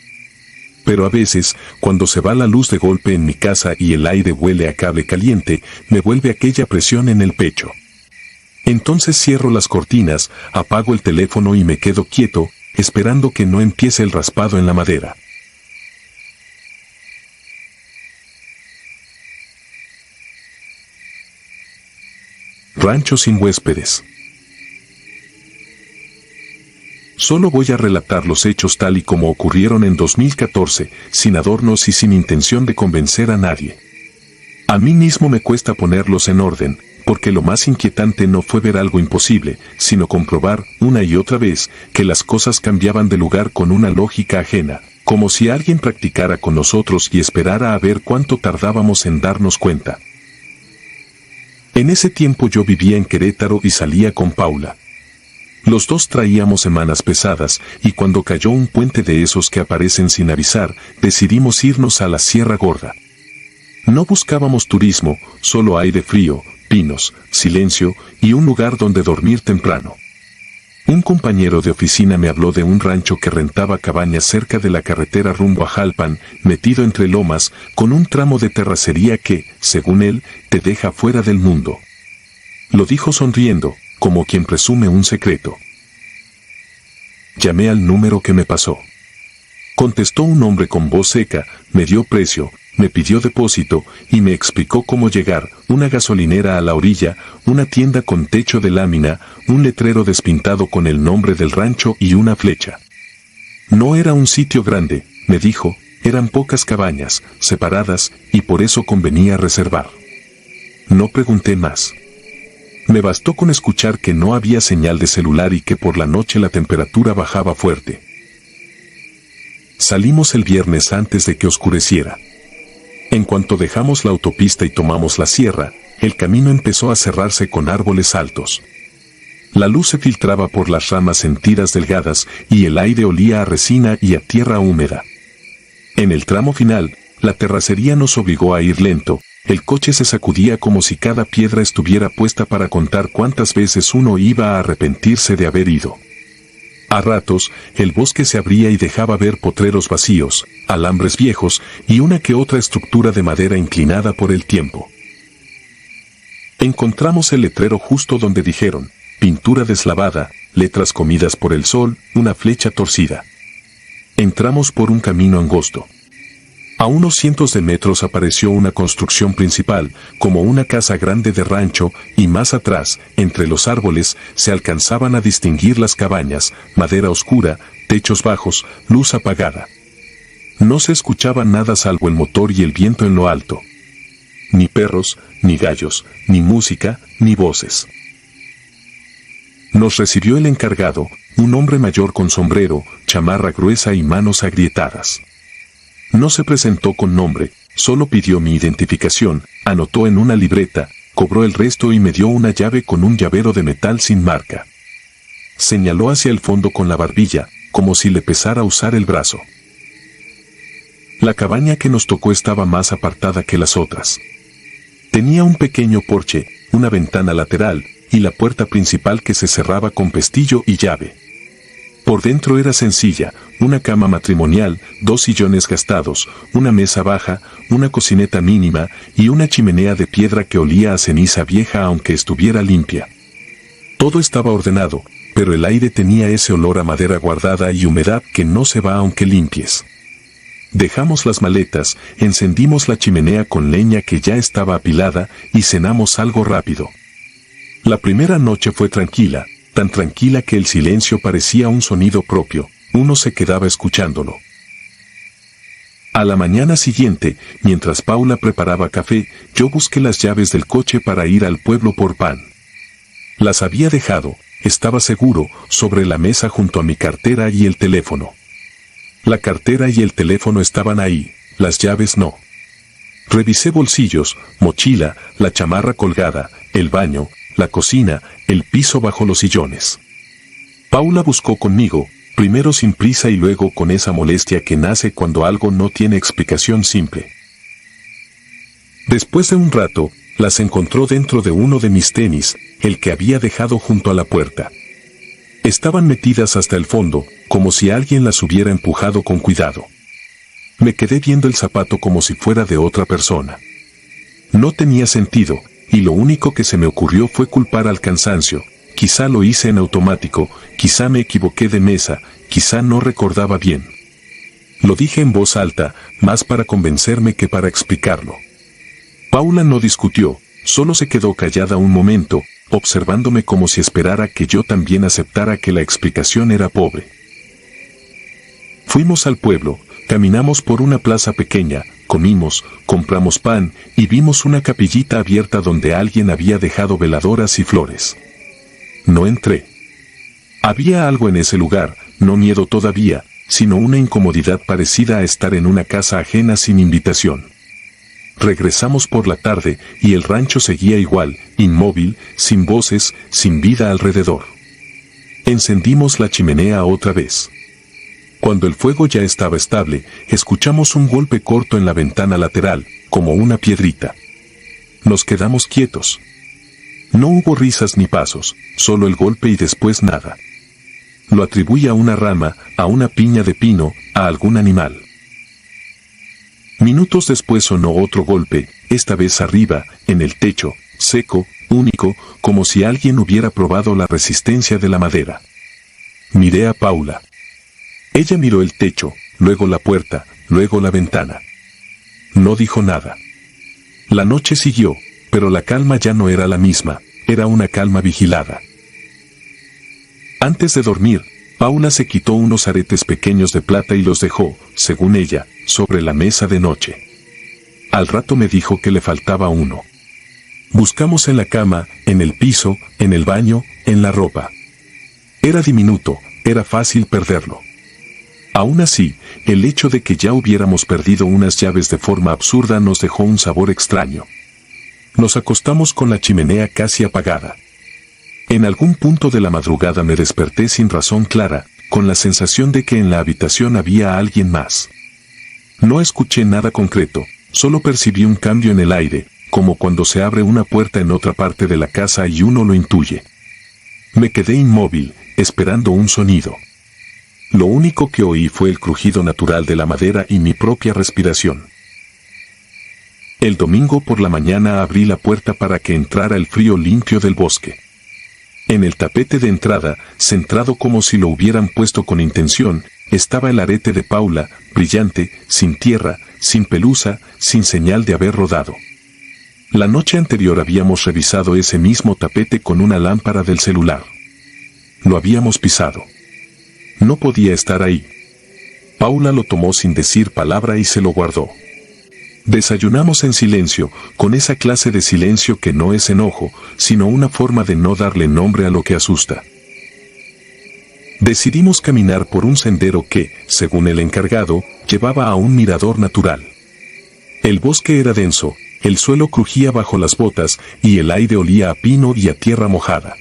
Pero a veces, cuando se va la luz de golpe en mi casa y el aire huele a cable caliente, me vuelve aquella presión en el pecho. Entonces cierro las cortinas, apago el teléfono y me quedo quieto, esperando que no empiece el raspado en la madera. Rancho sin huéspedes. Solo voy a relatar los hechos tal y como ocurrieron en 2014, sin adornos y sin intención de convencer a nadie. A mí mismo me cuesta ponerlos en orden, porque lo más inquietante no fue ver algo imposible, sino comprobar, una y otra vez, que las cosas cambiaban de lugar con una lógica ajena, como si alguien practicara con nosotros y esperara a ver cuánto tardábamos en darnos cuenta. En ese tiempo yo vivía en Querétaro y salía con Paula. Los dos traíamos semanas pesadas, y cuando cayó un puente de esos que aparecen sin avisar, decidimos irnos a la Sierra Gorda. No buscábamos turismo, solo aire frío, pinos, silencio, y un lugar donde dormir temprano. Un compañero de oficina me habló de un rancho que rentaba cabañas cerca de la carretera rumbo a Jalpan, metido entre lomas, con un tramo de terracería que, según él, te deja fuera del mundo. Lo dijo sonriendo, como quien presume un secreto. Llamé al número que me pasó. Contestó un hombre con voz seca, me dio precio, me pidió depósito y me explicó cómo llegar, una gasolinera a la orilla, una tienda con techo de lámina, un letrero despintado con el nombre del rancho y una flecha. No era un sitio grande, me dijo, eran pocas cabañas, separadas, y por eso convenía reservar. No pregunté más. Me bastó con escuchar que no había señal de celular y que por la noche la temperatura bajaba fuerte. Salimos el viernes antes de que oscureciera. En cuanto dejamos la autopista y tomamos la sierra, el camino empezó a cerrarse con árboles altos. La luz se filtraba por las ramas en tiras delgadas y el aire olía a resina y a tierra húmeda. En el tramo final, la terracería nos obligó a ir lento. El coche se sacudía como si cada piedra estuviera puesta para contar cuántas veces uno iba a arrepentirse de haber ido. A ratos, el bosque se abría y dejaba ver potreros vacíos, alambres viejos y una que otra estructura de madera inclinada por el tiempo. Encontramos el letrero justo donde dijeron, pintura deslavada, letras comidas por el sol, una flecha torcida. Entramos por un camino angosto. A unos cientos de metros apareció una construcción principal, como una casa grande de rancho, y más atrás, entre los árboles, se alcanzaban a distinguir las cabañas, madera oscura, techos bajos, luz apagada. No se escuchaba nada salvo el motor y el viento en lo alto. Ni perros, ni gallos, ni música, ni voces. Nos recibió el encargado, un hombre mayor con sombrero, chamarra gruesa y manos agrietadas. No se presentó con nombre, solo pidió mi identificación, anotó en una libreta, cobró el resto y me dio una llave con un llavero de metal sin marca. Señaló hacia el fondo con la barbilla, como si le pesara usar el brazo. La cabaña que nos tocó estaba más apartada que las otras. Tenía un pequeño porche, una ventana lateral, y la puerta principal que se cerraba con pestillo y llave. Por dentro era sencilla, una cama matrimonial, 2 sillones gastados, una mesa baja, una cocineta mínima y una chimenea de piedra que olía a ceniza vieja aunque estuviera limpia. Todo estaba ordenado, pero el aire tenía ese olor a madera guardada y humedad que no se va aunque limpies. Dejamos las maletas, encendimos la chimenea con leña que ya estaba apilada y cenamos algo rápido. La primera noche fue tranquila, tan tranquila que el silencio parecía un sonido propio, uno se quedaba escuchándolo. A la mañana siguiente, mientras Paula preparaba café, yo busqué las llaves del coche para ir al pueblo por pan. Las había dejado, estaba seguro, sobre la mesa junto a mi cartera y el teléfono. La cartera y el teléfono estaban ahí, las llaves no. Revisé bolsillos, mochila, la chamarra colgada, el baño, la cocina, el piso bajo los sillones. Paula buscó conmigo, primero sin prisa y luego con esa molestia que nace cuando algo no tiene explicación simple. Después de un rato, las encontró dentro de uno de mis tenis, el que había dejado junto a la puerta. Estaban metidas hasta el fondo, como si alguien las hubiera empujado con cuidado. Me quedé viendo el zapato como si fuera de otra persona. No tenía sentido, y lo único que se me ocurrió fue culpar al cansancio. Quizá lo hice en automático, quizá me equivoqué de mesa, quizá no recordaba bien. Lo dije en voz alta, más para convencerme que para explicarlo. Paula no discutió, solo se quedó callada un momento, observándome como si esperara que yo también aceptara que la explicación era pobre. Fuimos al pueblo, caminamos por una plaza pequeña, comimos, compramos pan y vimos una capillita abierta donde alguien había dejado veladoras y flores. No entré. Había algo en ese lugar, no miedo todavía, sino una incomodidad parecida a estar en una casa ajena sin invitación. Regresamos por la tarde y el rancho seguía igual, inmóvil, sin voces, sin vida alrededor. Encendimos la chimenea otra vez. Cuando el fuego ya estaba estable, escuchamos un golpe corto en la ventana lateral, como una piedrita. Nos quedamos quietos. No hubo risas ni pasos, solo el golpe y después nada. Lo atribuí a una rama, a una piña de pino, a algún animal. Minutos después sonó otro golpe, esta vez arriba, en el techo, seco, único, como si alguien hubiera probado la resistencia de la madera. Miré a Paula. Ella miró el techo, luego la puerta, luego la ventana. No dijo nada. La noche siguió, pero la calma ya no era la misma, era una calma vigilada. Antes de dormir, Paula se quitó unos aretes pequeños de plata y los dejó, según ella, sobre la mesa de noche. Al rato me dijo que le faltaba uno. Buscamos en la cama, en el piso, en el baño, en la ropa. Era diminuto, era fácil perderlo. Aún así, el hecho de que ya hubiéramos perdido unas llaves de forma absurda nos dejó un sabor extraño. Nos acostamos con la chimenea casi apagada. En algún punto de la madrugada me desperté sin razón clara, con la sensación de que en la habitación había alguien más. No escuché nada concreto, solo percibí un cambio en el aire, como cuando se abre una puerta en otra parte de la casa y uno lo intuye. Me quedé inmóvil, esperando un sonido. Lo único que oí fue el crujido natural de la madera y mi propia respiración. El domingo por la mañana abrí la puerta para que entrara el frío limpio del bosque. En el tapete de entrada, centrado como si lo hubieran puesto con intención, estaba el arete de Paula, brillante, sin tierra, sin pelusa, sin señal de haber rodado. La noche anterior habíamos revisado ese mismo tapete con una lámpara del celular. Lo habíamos pisado. No podía estar ahí. Paula lo tomó sin decir palabra y se lo guardó. Desayunamos en silencio, con esa clase de silencio que no es enojo, sino una forma de no darle nombre a lo que asusta. Decidimos caminar por un sendero que, según el encargado, llevaba a un mirador natural. El bosque era denso, el suelo crujía bajo las botas y el aire olía a pino y a tierra mojada.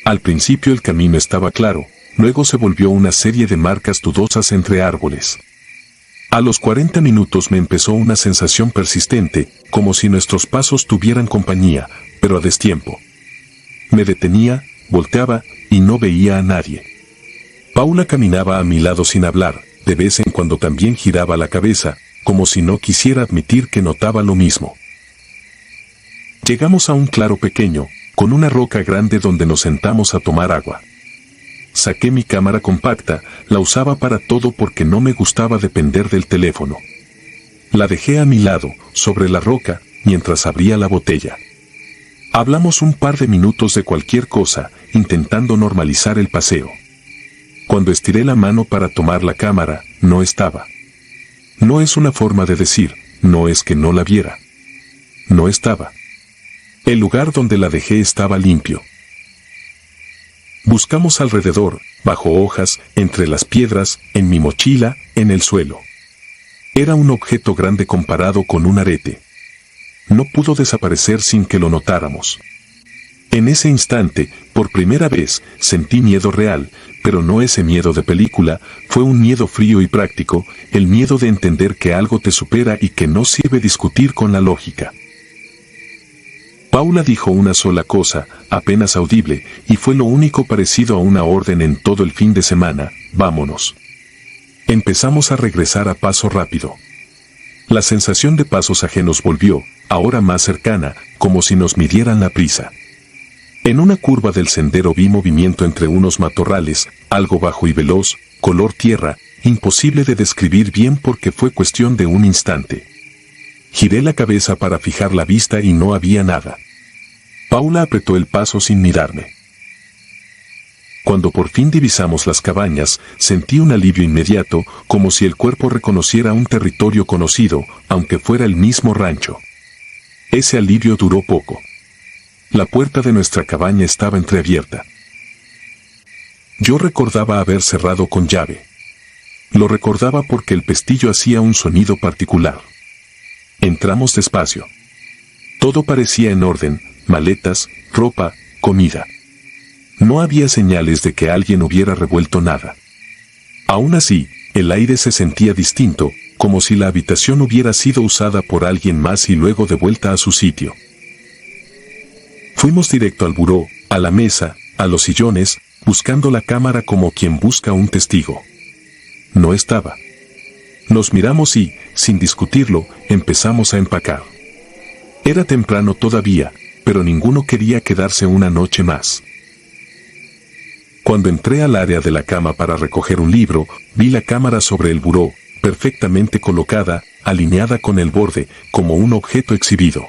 Al principio el camino estaba claro, luego se volvió una serie de marcas dudosas entre árboles. A los 40 minutos me empezó una sensación persistente, como si nuestros pasos tuvieran compañía, pero a destiempo. Me detenía, volteaba, y no veía a nadie. Paula caminaba a mi lado sin hablar, de vez en cuando también giraba la cabeza, como si no quisiera admitir que notaba lo mismo. Llegamos a un claro pequeño, con una roca grande donde nos sentamos a tomar agua. Saqué mi cámara compacta, la usaba para todo porque no me gustaba depender del teléfono. La dejé a mi lado, sobre la roca, mientras abría la botella. Hablamos un par de minutos de cualquier cosa, intentando normalizar el paseo. Cuando estiré la mano para tomar la cámara, no estaba. No es una forma de decir, no es que no la viera. No estaba. El lugar donde la dejé estaba limpio. Buscamos alrededor, bajo hojas, entre las piedras, en mi mochila, en el suelo. Era un objeto grande comparado con un arete. No pudo desaparecer sin que lo notáramos. En ese instante, por primera vez, sentí miedo real, pero no ese miedo de película, fue un miedo frío y práctico, el miedo de entender que algo te supera y que no sirve discutir con la lógica. Paula dijo una sola cosa, apenas audible, y fue lo único parecido a una orden en todo el fin de semana: vámonos. Empezamos a regresar a paso rápido. La sensación de pasos ajenos volvió, ahora más cercana, como si nos midieran la prisa. En una curva del sendero vi movimiento entre unos matorrales, algo bajo y veloz, color tierra, imposible de describir bien porque fue cuestión de un instante. Giré la cabeza para fijar la vista y no había nada. Paula apretó el paso sin mirarme. Cuando por fin divisamos las cabañas, sentí un alivio inmediato, como si el cuerpo reconociera un territorio conocido, aunque fuera el mismo rancho. Ese alivio duró poco. La puerta de nuestra cabaña estaba entreabierta. Yo recordaba haber cerrado con llave. Lo recordaba porque el pestillo hacía un sonido particular. Entramos despacio. Todo parecía en orden: maletas, ropa, comida. No había señales de que alguien hubiera revuelto nada. Aún así, el aire se sentía distinto, como si la habitación hubiera sido usada por alguien más y luego devuelta a su sitio. Fuimos directo al buró, a la mesa, a los sillones, buscando la cámara como quien busca un testigo. No estaba. Nos miramos y, sin discutirlo, empezamos a empacar. Era temprano todavía, pero ninguno quería quedarse una noche más. Cuando entré al área de la cama para recoger un libro, vi la cámara sobre el buró, perfectamente colocada, alineada con el borde, como un objeto exhibido.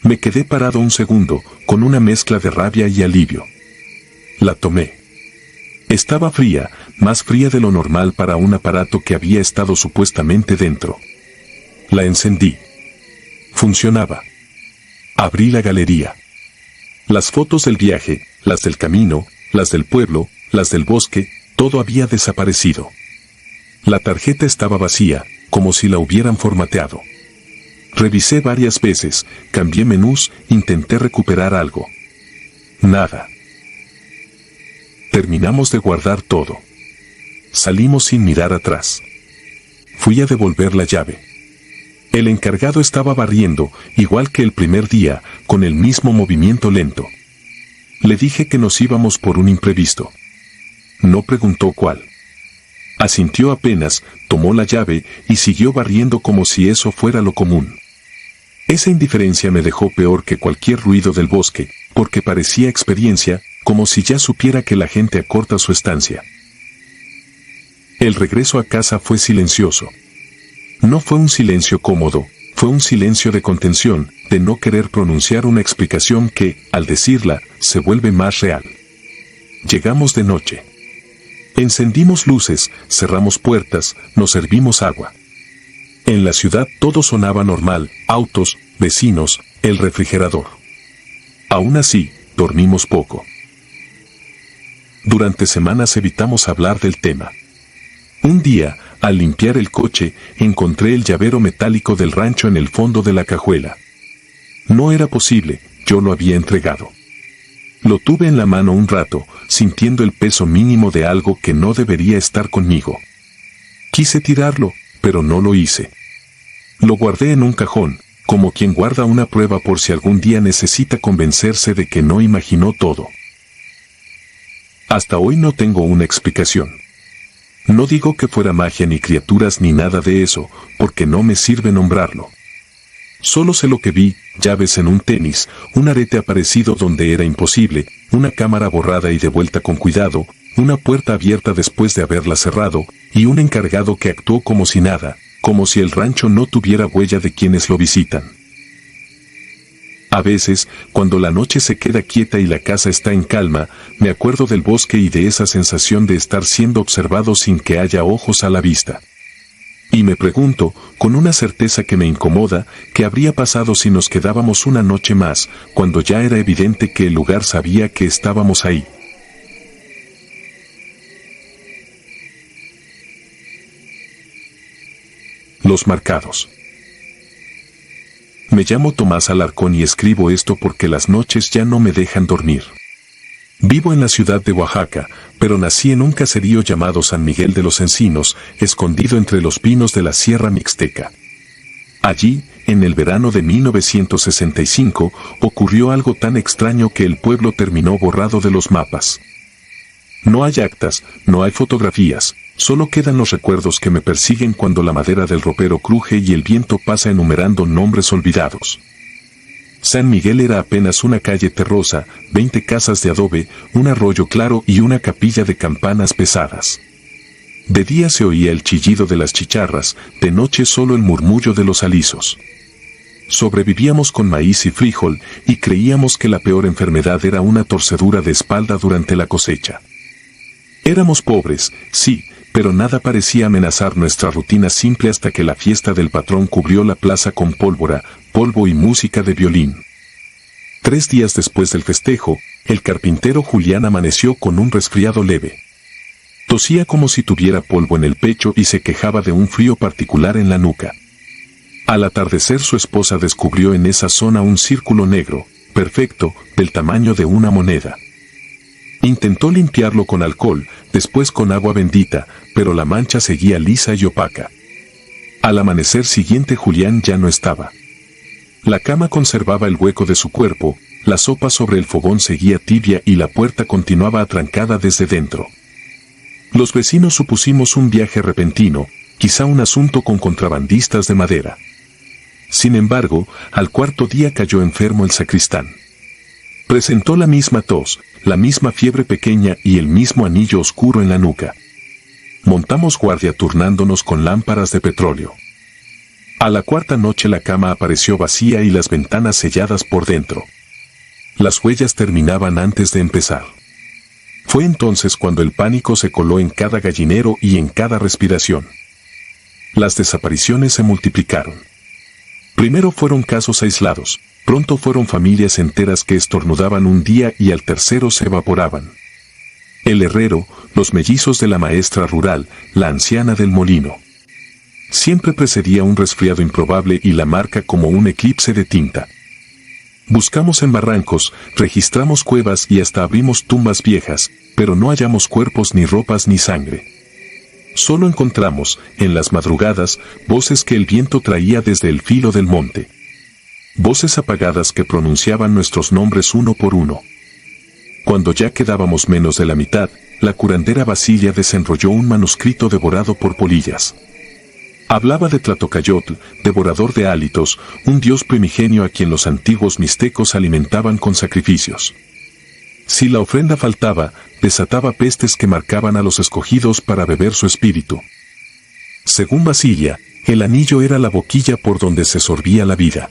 Me quedé parado un segundo, con una mezcla de rabia y alivio. La tomé. Estaba fría, más fría de lo normal para un aparato que había estado supuestamente dentro. La encendí. Funcionaba. Abrí la galería. Las fotos del viaje, las del camino, las del pueblo, las del bosque, todo había desaparecido. La tarjeta estaba vacía, como si la hubieran formateado. Revisé varias veces, cambié menús, intenté recuperar algo. Nada. Terminamos de guardar todo. Salimos sin mirar atrás. Fui a devolver la llave. El encargado estaba barriendo, igual que el primer día, con el mismo movimiento lento. Le dije que nos íbamos por un imprevisto. No preguntó cuál. Asintió apenas, tomó la llave y siguió barriendo como si eso fuera lo común. Esa indiferencia me dejó peor que cualquier ruido del bosque, porque parecía experiencia, como si ya supiera que la gente acorta su estancia. El regreso a casa fue silencioso. No fue un silencio cómodo, fue un silencio de contención, de no querer pronunciar una explicación que, al decirla, se vuelve más real. Llegamos de noche. Encendimos luces, cerramos puertas, nos servimos agua. En la ciudad todo sonaba normal: autos, vecinos, el refrigerador. Aún así, dormimos poco. Durante semanas evitamos hablar del tema. Un día, al limpiar el coche, encontré el llavero metálico del rancho en el fondo de la cajuela. No era posible, yo lo había entregado. Lo tuve en la mano un rato, sintiendo el peso mínimo de algo que no debería estar conmigo. Quise tirarlo, pero no lo hice. Lo guardé en un cajón, como quien guarda una prueba por si algún día necesita convencerse de que no imaginó todo. Hasta hoy no tengo una explicación. No digo que fuera magia ni criaturas ni nada de eso, porque no me sirve nombrarlo. Solo sé lo que vi, llaves en un tenis, un arete aparecido donde era imposible, una cámara borrada y devuelta con cuidado, una puerta abierta después de haberla cerrado, y un encargado que actuó como si nada, como si el rancho no tuviera huella de quienes lo visitan. A veces, cuando la noche se queda quieta y la casa está en calma, me acuerdo del bosque y de esa sensación de estar siendo observado sin que haya ojos a la vista. Y me pregunto, con una certeza que me incomoda, ¿qué habría pasado si nos quedábamos una noche más, cuando ya era evidente que el lugar sabía que estábamos ahí? Los marcados. Me llamo Tomás Alarcón y escribo esto porque las noches ya no me dejan dormir. Vivo en la ciudad de Oaxaca, pero nací en un caserío llamado San Miguel de los Encinos, escondido entre los pinos de la Sierra Mixteca. Allí, en el verano de 1965, ocurrió algo tan extraño que el pueblo terminó borrado de los mapas. No hay actas, no hay fotografías, solo quedan los recuerdos que me persiguen cuando la madera del ropero cruje y el viento pasa enumerando nombres olvidados. San Miguel era apenas una calle terrosa, 20 casas de adobe, un arroyo claro y una capilla de campanas pesadas. De día se oía el chillido de las chicharras, de noche solo el murmullo de los alisos. Sobrevivíamos con maíz y frijol, y creíamos que la peor enfermedad era una torcedura de espalda durante la cosecha. Éramos pobres, sí, pero nada parecía amenazar nuestra rutina simple hasta que la fiesta del patrón cubrió la plaza con pólvora, polvo y música de violín. 3 días después del festejo, el carpintero Julián amaneció con un resfriado leve. Tosía como si tuviera polvo en el pecho y se quejaba de un frío particular en la nuca. Al atardecer su esposa descubrió en esa zona un círculo negro, perfecto, del tamaño de una moneda. Intentó limpiarlo con alcohol, después con agua bendita, pero la mancha seguía lisa y opaca. Al amanecer siguiente Julián ya no estaba. La cama conservaba el hueco de su cuerpo, la sopa sobre el fogón seguía tibia y la puerta continuaba atrancada desde dentro. Los vecinos supusimos un viaje repentino, quizá un asunto con contrabandistas de madera. Sin embargo, al 4.º día cayó enfermo el sacristán. Presentó la misma tos, la misma fiebre pequeña y el mismo anillo oscuro en la nuca. Montamos guardia turnándonos con lámparas de petróleo. A la 4ª noche la cama apareció vacía y las ventanas selladas por dentro. Las huellas terminaban antes de empezar. Fue entonces cuando el pánico se coló en cada gallinero y en cada respiración. Las desapariciones se multiplicaron. Primero fueron casos aislados, pronto fueron familias enteras que estornudaban un día y al tercero se evaporaban. El herrero, los mellizos de la maestra rural, la anciana del molino. Siempre precedía un resfriado improbable y la marca como un eclipse de tinta. Buscamos en barrancos, registramos cuevas y hasta abrimos tumbas viejas, pero no hallamos cuerpos ni ropas ni sangre. Solo encontramos, en las madrugadas, voces que el viento traía desde el filo del monte. Voces apagadas que pronunciaban nuestros nombres uno por uno. Cuando ya quedábamos menos de la mitad, la curandera Basilia desenrolló un manuscrito devorado por polillas. Hablaba de Tlatocayotl, devorador de hálitos, un dios primigenio a quien los antiguos mixtecos alimentaban con sacrificios. Si la ofrenda faltaba, desataba pestes que marcaban a los escogidos para beber su espíritu. Según Basilia, el anillo era la boquilla por donde se sorbía la vida.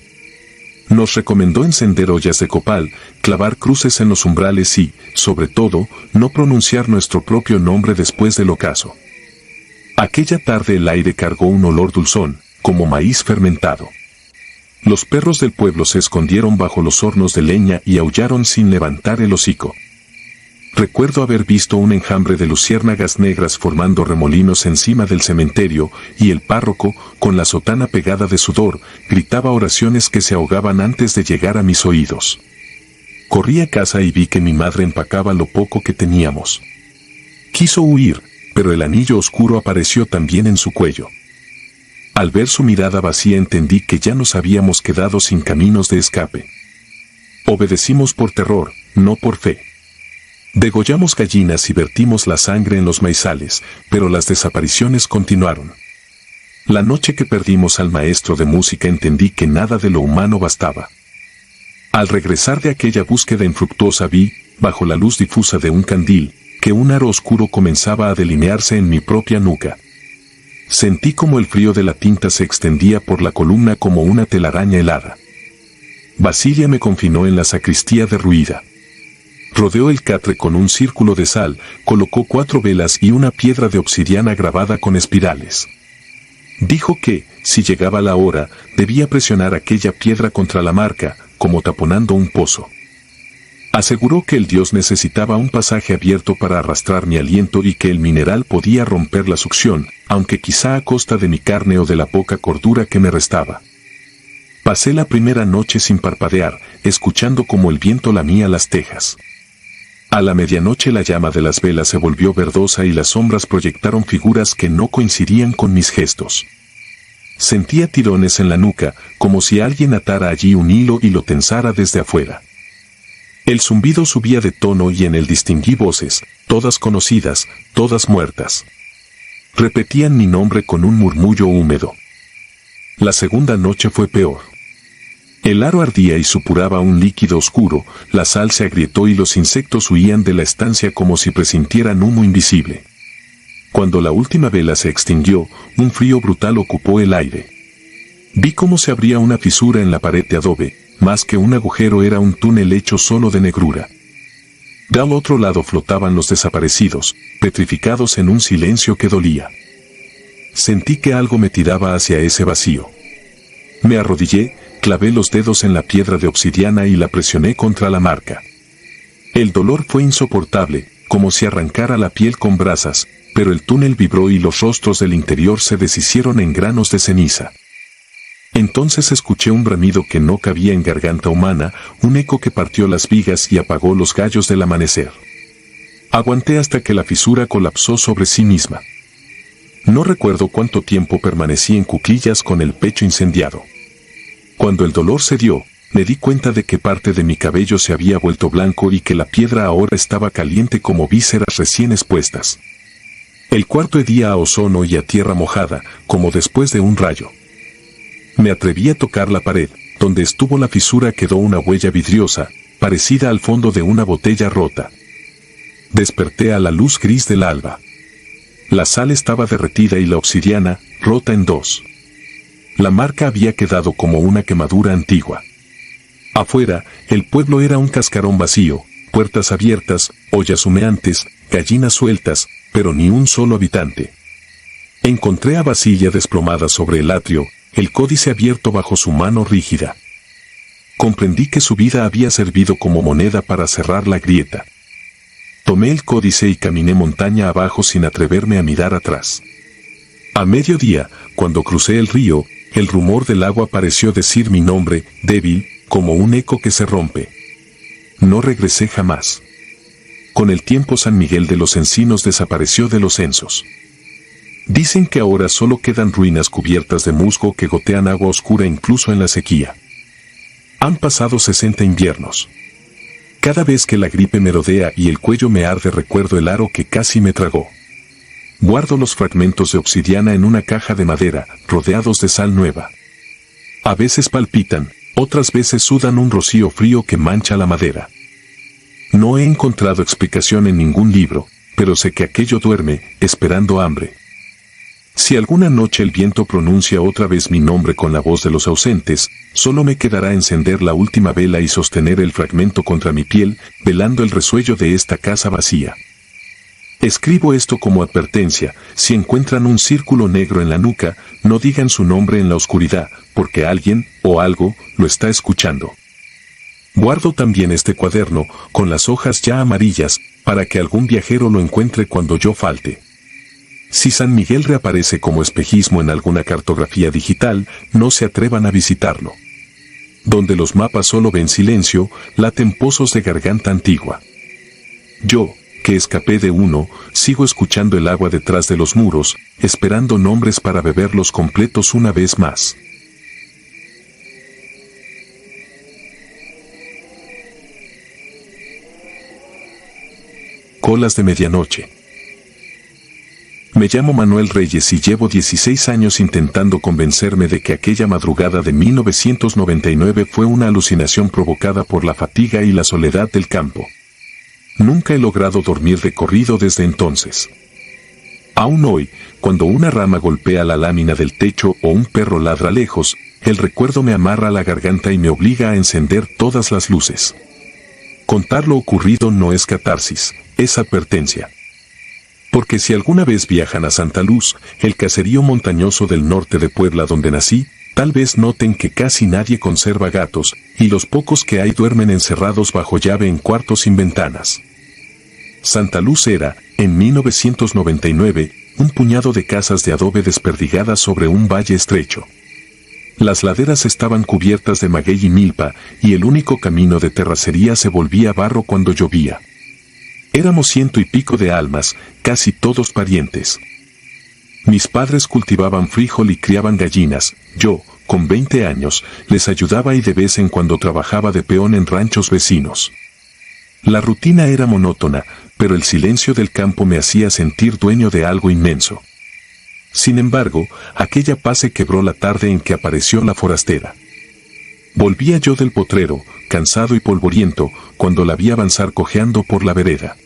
Nos recomendó encender ollas de copal, clavar cruces en los umbrales y, sobre todo, no pronunciar nuestro propio nombre después del ocaso. Aquella tarde el aire cargó un olor dulzón, como maíz fermentado. Los perros del pueblo se escondieron bajo los hornos de leña y aullaron sin levantar el hocico. Recuerdo haber visto un enjambre de luciérnagas negras formando remolinos encima del cementerio, y el párroco, con la sotana pegada de sudor, gritaba oraciones que se ahogaban antes de llegar a mis oídos. Corrí a casa y vi que mi madre empacaba lo poco que teníamos. Quiso huir, pero el anillo oscuro apareció también en su cuello. Al ver su mirada vacía entendí que ya nos habíamos quedado sin caminos de escape. Obedecimos por terror, no por fe. Degollamos gallinas y vertimos la sangre en los maizales, pero las desapariciones continuaron. La noche que perdimos al maestro de música entendí que nada de lo humano bastaba. Al regresar de aquella búsqueda infructuosa vi, bajo la luz difusa de un candil, que un aro oscuro comenzaba a delinearse en mi propia nuca. Sentí como el frío de la tinta se extendía por la columna como una telaraña helada. Basilia me confinó en la sacristía derruida. Rodeó el catre con un círculo de sal, colocó 4 velas y una piedra de obsidiana grabada con espirales. Dijo que, si llegaba la hora, debía presionar aquella piedra contra la marca, como taponando un pozo. Aseguró que el dios necesitaba un pasaje abierto para arrastrar mi aliento y que el mineral podía romper la succión, aunque quizá a costa de mi carne o de la poca cordura que me restaba. Pasé la primera noche sin parpadear, escuchando como el viento lamía las tejas. A la medianoche la llama de las velas se volvió verdosa y las sombras proyectaron figuras que no coincidían con mis gestos. Sentía tirones en la nuca, como si alguien atara allí un hilo y lo tensara desde afuera. El zumbido subía de tono y en él distinguí voces, todas conocidas, todas muertas. Repetían mi nombre con un murmullo húmedo. La segunda noche fue peor. El aro ardía y supuraba un líquido oscuro, la sal se agrietó y los insectos huían de la estancia como si presintieran humo invisible. Cuando la última vela se extinguió, un frío brutal ocupó el aire. Vi cómo se abría una fisura en la pared de adobe, más que un agujero era un túnel hecho solo de negrura. Del otro lado flotaban los desaparecidos, petrificados en un silencio que dolía. Sentí que algo me tiraba hacia ese vacío. Me arrodillé, clavé los dedos en la piedra de obsidiana y la presioné contra la marca. El dolor fue insoportable, como si arrancara la piel con brasas, pero el túnel vibró y los rostros del interior se deshicieron en granos de ceniza. Entonces escuché un bramido que no cabía en garganta humana, un eco que partió las vigas y apagó los gallos del amanecer. Aguanté hasta que la fisura colapsó sobre sí misma. No recuerdo cuánto tiempo permanecí en cuclillas con el pecho incendiado. Cuando el dolor cedió, me di cuenta de que parte de mi cabello se había vuelto blanco y que la piedra ahora estaba caliente como vísceras recién expuestas. El cuarto hedía a ozono y a tierra mojada, como después de un rayo. Me atreví a tocar la pared, donde estuvo la fisura quedó una huella vidriosa, parecida al fondo de una botella rota. Desperté a la luz gris del alba. La sal estaba derretida y la obsidiana, rota en 2. La marca había quedado como una quemadura antigua. Afuera, el pueblo era un cascarón vacío, puertas abiertas, ollas humeantes, gallinas sueltas, pero ni un solo habitante. Encontré a Basilia desplomada sobre el atrio, el códice abierto bajo su mano rígida. Comprendí que su vida había servido como moneda para cerrar la grieta. Tomé el códice y caminé montaña abajo sin atreverme a mirar atrás. A mediodía, cuando crucé el río, el rumor del agua pareció decir mi nombre, débil, como un eco que se rompe. No regresé jamás. Con el tiempo San Miguel de los Encinos desapareció de los censos. Dicen que ahora solo quedan ruinas cubiertas de musgo que gotean agua oscura incluso en la sequía. Han pasado 60 inviernos. Cada vez que la gripe me rodea y el cuello me arde recuerdo el aro que casi me tragó. Guardo los fragmentos de obsidiana en una caja de madera, rodeados de sal nueva. A veces palpitan, otras veces sudan un rocío frío que mancha la madera. No he encontrado explicación en ningún libro, pero sé que aquello duerme, esperando hambre. Si alguna noche el viento pronuncia otra vez mi nombre con la voz de los ausentes, solo me quedará encender la última vela y sostener el fragmento contra mi piel, velando el resuello de esta casa vacía. Escribo esto como advertencia, si encuentran un círculo negro en la nuca, no digan su nombre en la oscuridad, porque alguien, o algo, lo está escuchando. Guardo también este cuaderno, con las hojas ya amarillas, para que algún viajero lo encuentre cuando yo falte. Si San Miguel reaparece como espejismo en alguna cartografía digital, no se atrevan a visitarlo. Donde los mapas solo ven silencio, laten pozos de garganta antigua. Yo, que escapé de uno, sigo escuchando el agua detrás de los muros, esperando nombres para beberlos completos una vez más. Colas de medianoche. Me llamo Manuel Reyes y llevo 16 años intentando convencerme de que aquella madrugada de 1999 fue una alucinación provocada por la fatiga y la soledad del campo. Nunca he logrado dormir de corrido desde entonces. Aún hoy, cuando una rama golpea la lámina del techo o un perro ladra lejos, el recuerdo me amarra la garganta y me obliga a encender todas las luces. Contar lo ocurrido no es catarsis, es advertencia. Porque si alguna vez viajan a Santa Luz, el caserío montañoso del norte de Puebla donde nací, tal vez noten que casi nadie conserva gatos, y los pocos que hay duermen encerrados bajo llave en cuartos sin ventanas. Santa Luz era, en 1999, un puñado de casas de adobe desperdigadas sobre un valle estrecho. Las laderas estaban cubiertas de maguey y milpa, y el único camino de terracería se volvía barro cuando llovía. Éramos 100 y pico de almas, casi todos parientes. Mis padres cultivaban frijol y criaban gallinas. Yo, con 20 años, les ayudaba y de vez en cuando trabajaba de peón en ranchos vecinos. La rutina era monótona, pero el silencio del campo me hacía sentir dueño de algo inmenso. Sin embargo, aquella paz se quebró la tarde en que apareció la forastera. Volvía yo del potrero, cansado y polvoriento, cuando la vi avanzar cojeando por la vereda.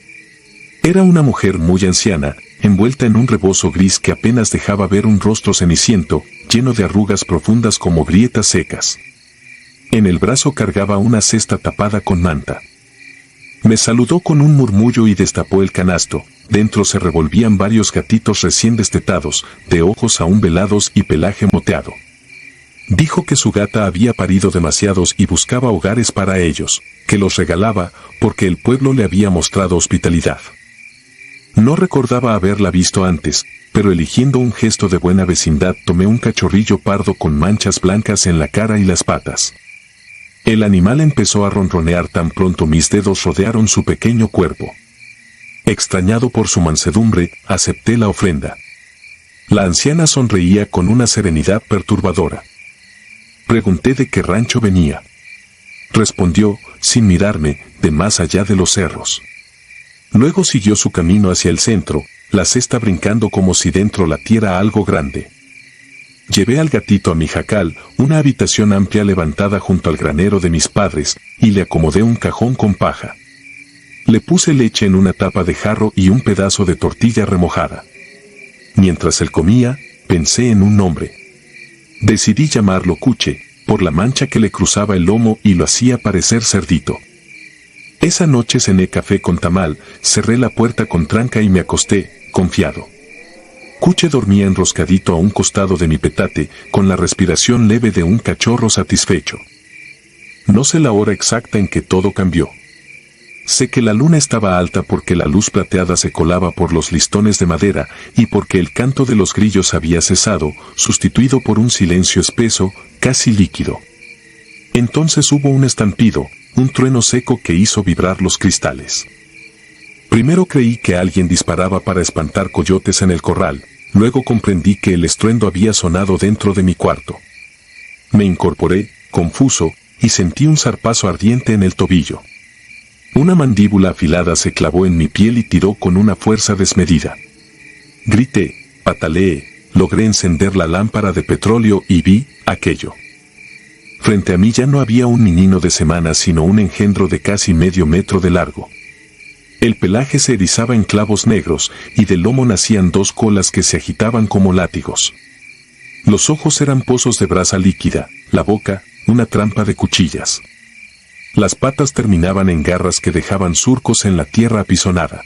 Era una mujer muy anciana, envuelta en un rebozo gris que apenas dejaba ver un rostro ceniciento, lleno de arrugas profundas como grietas secas. En el brazo cargaba una cesta tapada con manta. Me saludó con un murmullo y destapó el canasto. Dentro se revolvían varios gatitos recién destetados, de ojos aún velados y pelaje moteado. Dijo que su gata había parido demasiados y buscaba hogares para ellos, que los regalaba, porque el pueblo le había mostrado hospitalidad. No recordaba haberla visto antes, pero eligiendo un gesto de buena vecindad tomé un cachorrillo pardo con manchas blancas en la cara y las patas. El animal empezó a ronronear tan pronto mis dedos rodearon su pequeño cuerpo. Extrañado por su mansedumbre, acepté la ofrenda. La anciana sonreía con una serenidad perturbadora. Pregunté de qué rancho venía. Respondió, sin mirarme, de más allá de los cerros. Luego siguió su camino hacia el centro, la cesta brincando como si dentro latiera algo grande. Llevé al gatito a mi jacal, una habitación amplia levantada junto al granero de mis padres, y le acomodé un cajón con paja. Le puse leche en una tapa de jarro y un pedazo de tortilla remojada. Mientras él comía, pensé en un nombre. Decidí llamarlo Cuche, por la mancha que le cruzaba el lomo y lo hacía parecer cerdito. Esa noche cené café con tamal, cerré la puerta con tranca y me acosté, confiado. Cuche dormía enroscadito a un costado de mi petate, con la respiración leve de un cachorro satisfecho. No sé la hora exacta en que todo cambió. Sé que la luna estaba alta porque la luz plateada se colaba por los listones de madera y porque el canto de los grillos había cesado, sustituido por un silencio espeso, casi líquido. Entonces hubo un estampido, un trueno seco que hizo vibrar los cristales. Primero creí que alguien disparaba para espantar coyotes en el corral, luego comprendí que el estruendo había sonado dentro de mi cuarto. Me incorporé, confuso, y sentí un zarpazo ardiente en el tobillo. Una mandíbula afilada se clavó en mi piel y tiró con una fuerza desmedida. Grité, pataleé, logré encender la lámpara de petróleo y vi aquello. Frente a mí ya no había un menino de semanas sino un engendro de casi medio metro de largo. El pelaje se erizaba en clavos negros y del lomo nacían dos colas que se agitaban como látigos. Los ojos eran pozos de brasa líquida, la boca, una trampa de cuchillas. Las patas terminaban en garras que dejaban surcos en la tierra apisonada.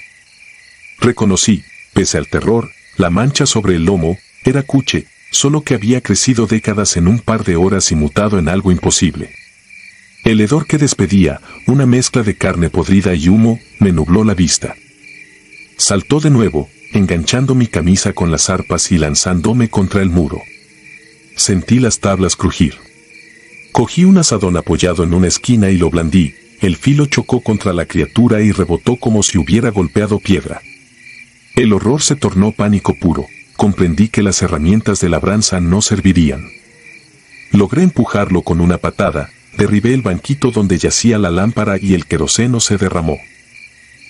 Reconocí, pese al terror, la mancha sobre el lomo, era Cuche, solo que había crecido décadas en un par de horas y mutado en algo imposible. El hedor que despedía, una mezcla de carne podrida y humo, me nubló la vista. Saltó de nuevo, enganchando mi camisa con las arpas y lanzándome contra el muro. Sentí las tablas crujir. Cogí un azadón apoyado en una esquina y lo blandí. El filo chocó contra la criatura y rebotó como si hubiera golpeado piedra. El horror se tornó pánico puro. Comprendí que las herramientas de labranza no servirían. Logré empujarlo con una patada, derribé el banquito donde yacía la lámpara y el queroseno se derramó.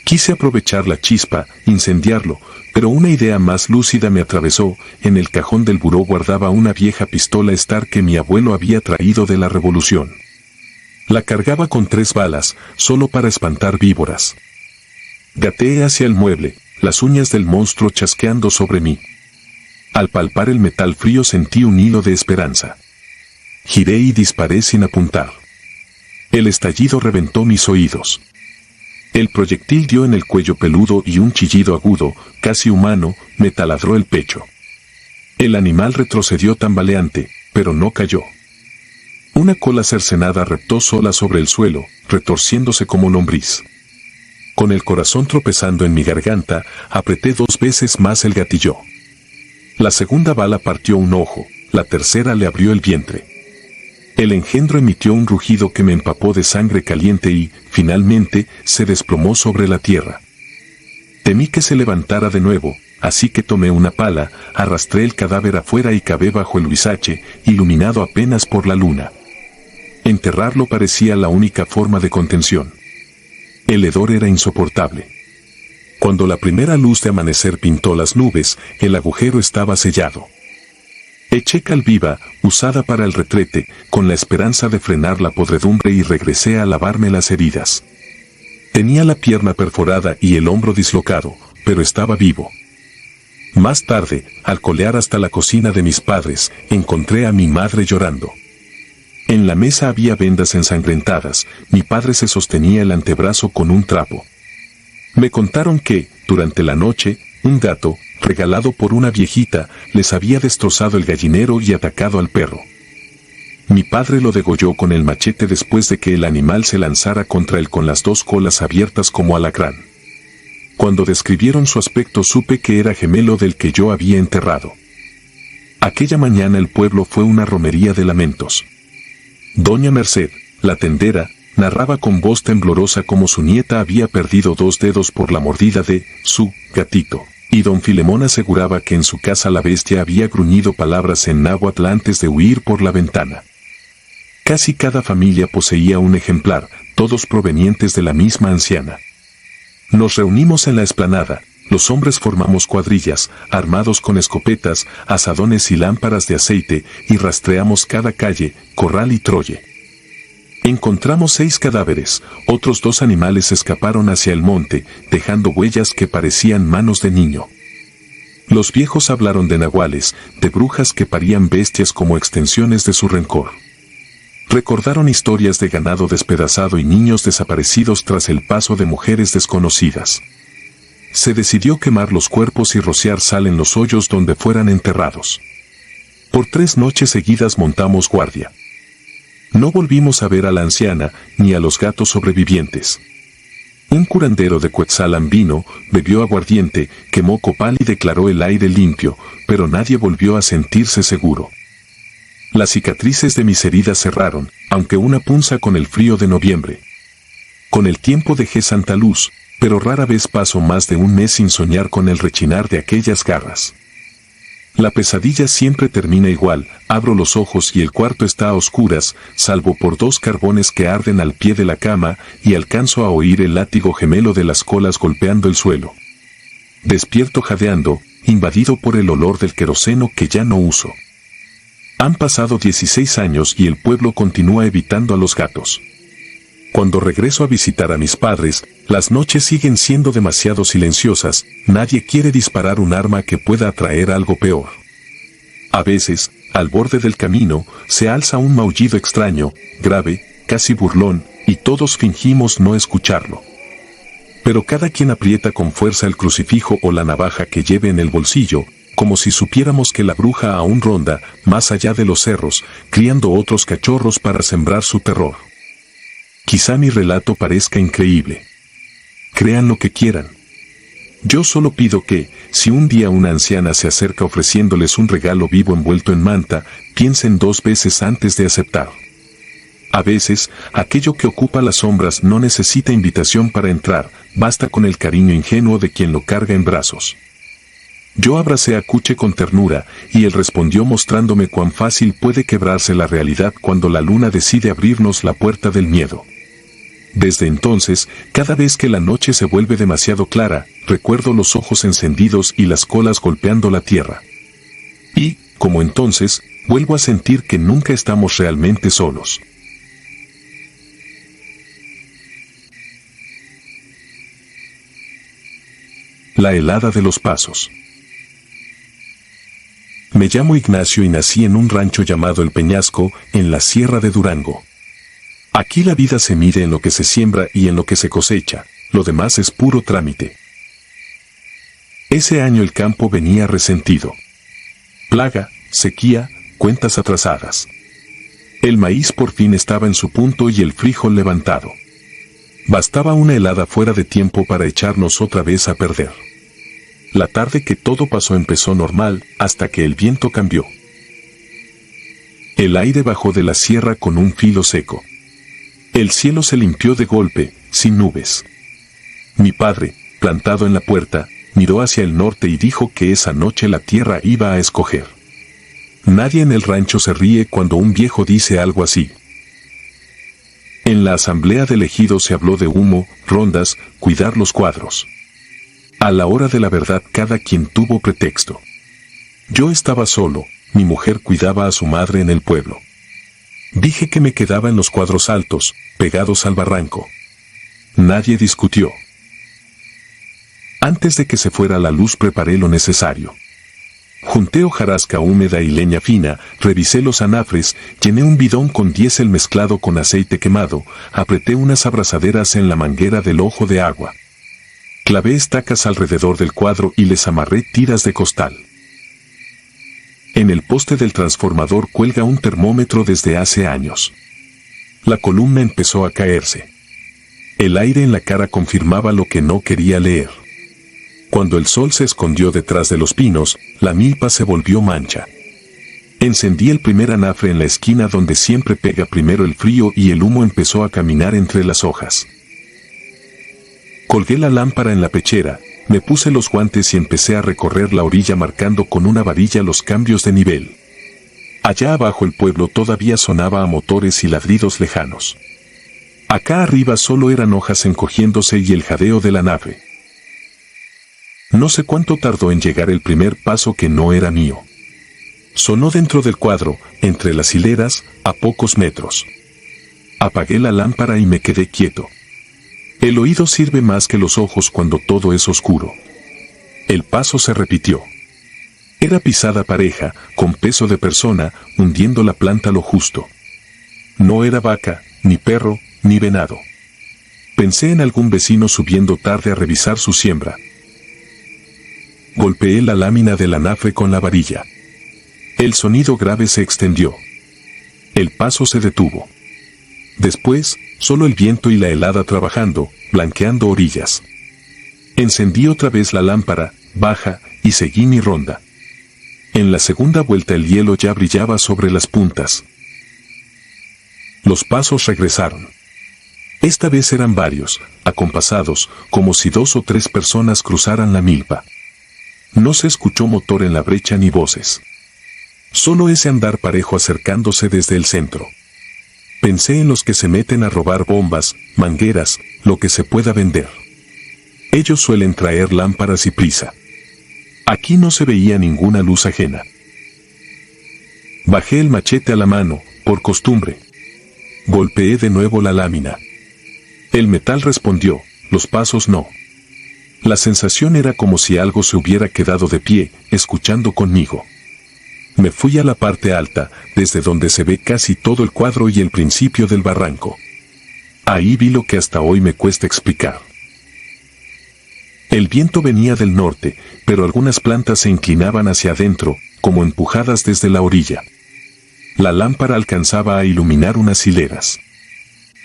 Quise aprovechar la chispa, incendiarlo, pero una idea más lúcida me atravesó. En el cajón del buró guardaba una vieja pistola Star que mi abuelo había traído de la Revolución. La cargaba con 3 balas, solo para espantar víboras. Gateé hacia el mueble, las uñas del monstruo chasqueando sobre mí. Al palpar el metal frío sentí un hilo de esperanza. Giré y disparé sin apuntar. El estallido reventó mis oídos. El proyectil dio en el cuello peludo y un chillido agudo, casi humano, me taladró el pecho. El animal retrocedió tambaleante, pero no cayó. Una cola cercenada reptó sola sobre el suelo, retorciéndose como lombriz. Con el corazón tropezando en mi garganta, apreté 2 veces más el gatillo. La segunda bala partió un ojo, la tercera le abrió el vientre. El engendro emitió un rugido que me empapó de sangre caliente y, finalmente, se desplomó sobre la tierra. Temí que se levantara de nuevo, así que tomé una pala, arrastré el cadáver afuera y cavé bajo el huizache, iluminado apenas por la luna. Enterrarlo parecía la única forma de contención. El hedor era insoportable. Cuando la primera luz de amanecer pintó las nubes, el agujero estaba sellado. Eché cal viva, usada para el retrete, con la esperanza de frenar la podredumbre y regresé a lavarme las heridas. Tenía la pierna perforada y el hombro dislocado, pero estaba vivo. Más tarde, al colear hasta la cocina de mis padres, encontré a mi madre llorando. En la mesa había vendas ensangrentadas, mi padre se sostenía el antebrazo con un trapo. Me contaron que, durante la noche, un gato, regalado por una viejita, les había destrozado el gallinero y atacado al perro. Mi padre lo degolló con el machete después de que el animal se lanzara contra él con las 2 colas abiertas como alacrán. Cuando describieron su aspecto supe que era gemelo del que yo había enterrado. Aquella mañana el pueblo fue una romería de lamentos. Doña Merced, la tendera, narraba con voz temblorosa cómo su nieta había perdido 2 dedos por la mordida de su gatito. Y don Filemón aseguraba que en su casa la bestia había gruñido palabras en náhuatl antes de huir por la ventana. Casi cada familia poseía un ejemplar, todos provenientes de la misma anciana. Nos reunimos en la explanada, los hombres formamos cuadrillas, armados con escopetas, azadones y lámparas de aceite, y rastreamos cada calle, corral y troye. Encontramos 6 cadáveres, otros 2 animales escaparon hacia el monte, dejando huellas que parecían manos de niño. Los viejos hablaron de nahuales, de brujas que parían bestias como extensiones de su rencor. Recordaron historias de ganado despedazado y niños desaparecidos tras el paso de mujeres desconocidas. Se decidió quemar los cuerpos y rociar sal en los hoyos donde fueran enterrados. Por 3 noches seguidas montamos guardia. No volvimos a ver a la anciana, ni a los gatos sobrevivientes. Un curandero de Cuetzalan vino, bebió aguardiente, quemó copal y declaró el aire limpio, pero nadie volvió a sentirse seguro. Las cicatrices de mis heridas cerraron, aunque una punza con el frío de noviembre. Con el tiempo dejé Santa Luz, pero rara vez paso más de un mes sin soñar con el rechinar de aquellas garras. La pesadilla siempre termina igual, abro los ojos y el cuarto está a oscuras, salvo por 2 carbones que arden al pie de la cama, y alcanzo a oír el látigo gemelo de las colas golpeando el suelo. Despierto jadeando, invadido por el olor del queroseno que ya no uso. Han pasado 16 años y el pueblo continúa evitando a los gatos. Cuando regreso a visitar a mis padres, las noches siguen siendo demasiado silenciosas, nadie quiere disparar un arma que pueda atraer algo peor. A veces, al borde del camino, se alza un maullido extraño, grave, casi burlón, y todos fingimos no escucharlo. Pero cada quien aprieta con fuerza el crucifijo o la navaja que lleve en el bolsillo, como si supiéramos que la bruja aún ronda, más allá de los cerros, criando otros cachorros para sembrar su terror. Quizá mi relato parezca increíble. Crean lo que quieran. Yo solo pido que, si un día una anciana se acerca ofreciéndoles un regalo vivo envuelto en manta, piensen 2 veces antes de aceptar. A veces, aquello que ocupa las sombras no necesita invitación para entrar, basta con el cariño ingenuo de quien lo carga en brazos. Yo abracé a Kuche con ternura, y él respondió mostrándome cuán fácil puede quebrarse la realidad cuando la luna decide abrirnos la puerta del miedo. Desde entonces, cada vez que la noche se vuelve demasiado clara, recuerdo los ojos encendidos y las colas golpeando la tierra. Y, como entonces, vuelvo a sentir que nunca estamos realmente solos. La helada de los Pasos. Me llamo Ignacio y nací en un rancho llamado El Peñasco, en la Sierra de Durango. Aquí la vida se mide en lo que se siembra y en lo que se cosecha, lo demás es puro trámite. Ese año el campo venía resentido. Plaga, sequía, cuentas atrasadas. El maíz por fin estaba en su punto y el frijol levantado. Bastaba una helada fuera de tiempo para echarnos otra vez a perder. La tarde que todo pasó empezó normal, hasta que el viento cambió. El aire bajó de la sierra con un filo seco. El cielo se limpió de golpe, sin nubes. Mi padre, plantado en la puerta, miró hacia el norte y dijo que esa noche la tierra iba a escoger. Nadie en el rancho se ríe cuando un viejo dice algo así. En la asamblea de ejido se habló de humo, rondas, cuidar los cuadros. A la hora de la verdad cada quien tuvo pretexto. Yo estaba solo, mi mujer cuidaba a su madre en el pueblo. Dije que me quedaba en los cuadros altos, pegados al barranco. Nadie discutió. Antes de que se fuera la luz preparé lo necesario. Junté hojarasca húmeda y leña fina, revisé los anafres, llené un bidón con diésel mezclado con aceite quemado, apreté unas abrazaderas en la manguera del ojo de agua. Clavé estacas alrededor del cuadro y les amarré tiras de costal. En el poste del transformador cuelga un termómetro desde hace años. La columna empezó a caerse. El aire en la cara confirmaba lo que no quería leer. Cuando el sol se escondió detrás de los pinos, la milpa se volvió mancha. Encendí el primer anafre en la esquina donde siempre pega primero el frío y el humo empezó a caminar entre las hojas. Colgué la lámpara en la pechera, me puse los guantes y empecé a recorrer la orilla marcando con una varilla los cambios de nivel. Allá abajo el pueblo todavía sonaba a motores y ladridos lejanos. Acá arriba solo eran hojas encogiéndose y el jadeo de la nave. No sé cuánto tardó en llegar el primer paso que no era mío. Sonó dentro del cuadro, entre las hileras, a pocos metros. Apagué la lámpara y me quedé quieto. El oído sirve más que los ojos cuando todo es oscuro. El paso se repitió. Era pisada pareja, con peso de persona, hundiendo la planta lo justo. No era vaca, ni perro, ni venado. Pensé en algún vecino subiendo tarde a revisar su siembra. Golpeé la lámina del anafre con la varilla. El sonido grave se extendió. El paso se detuvo. Después, solo el viento y la helada trabajando, blanqueando orillas. Encendí otra vez la lámpara, baja, y seguí mi ronda. En la segunda vuelta el hielo ya brillaba sobre las puntas. Los pasos regresaron. Esta vez eran varios, acompasados, como si 2 o 3 personas cruzaran la milpa. No se escuchó motor en la brecha ni voces. Solo ese andar parejo acercándose desde el centro. Pensé en los que se meten a robar bombas, mangueras, lo que se pueda vender. Ellos suelen traer lámparas y prisa. Aquí no se veía ninguna luz ajena. Bajé el machete a la mano, por costumbre. Golpeé de nuevo la lámina. El metal respondió, los pasos no. La sensación era como si algo se hubiera quedado de pie, escuchando conmigo. Me fui a la parte alta, desde donde se ve casi todo el cuadro y el principio del barranco. Ahí vi lo que hasta hoy me cuesta explicar. El viento venía del norte, pero algunas plantas se inclinaban hacia adentro, como empujadas desde la orilla. La lámpara alcanzaba a iluminar unas hileras.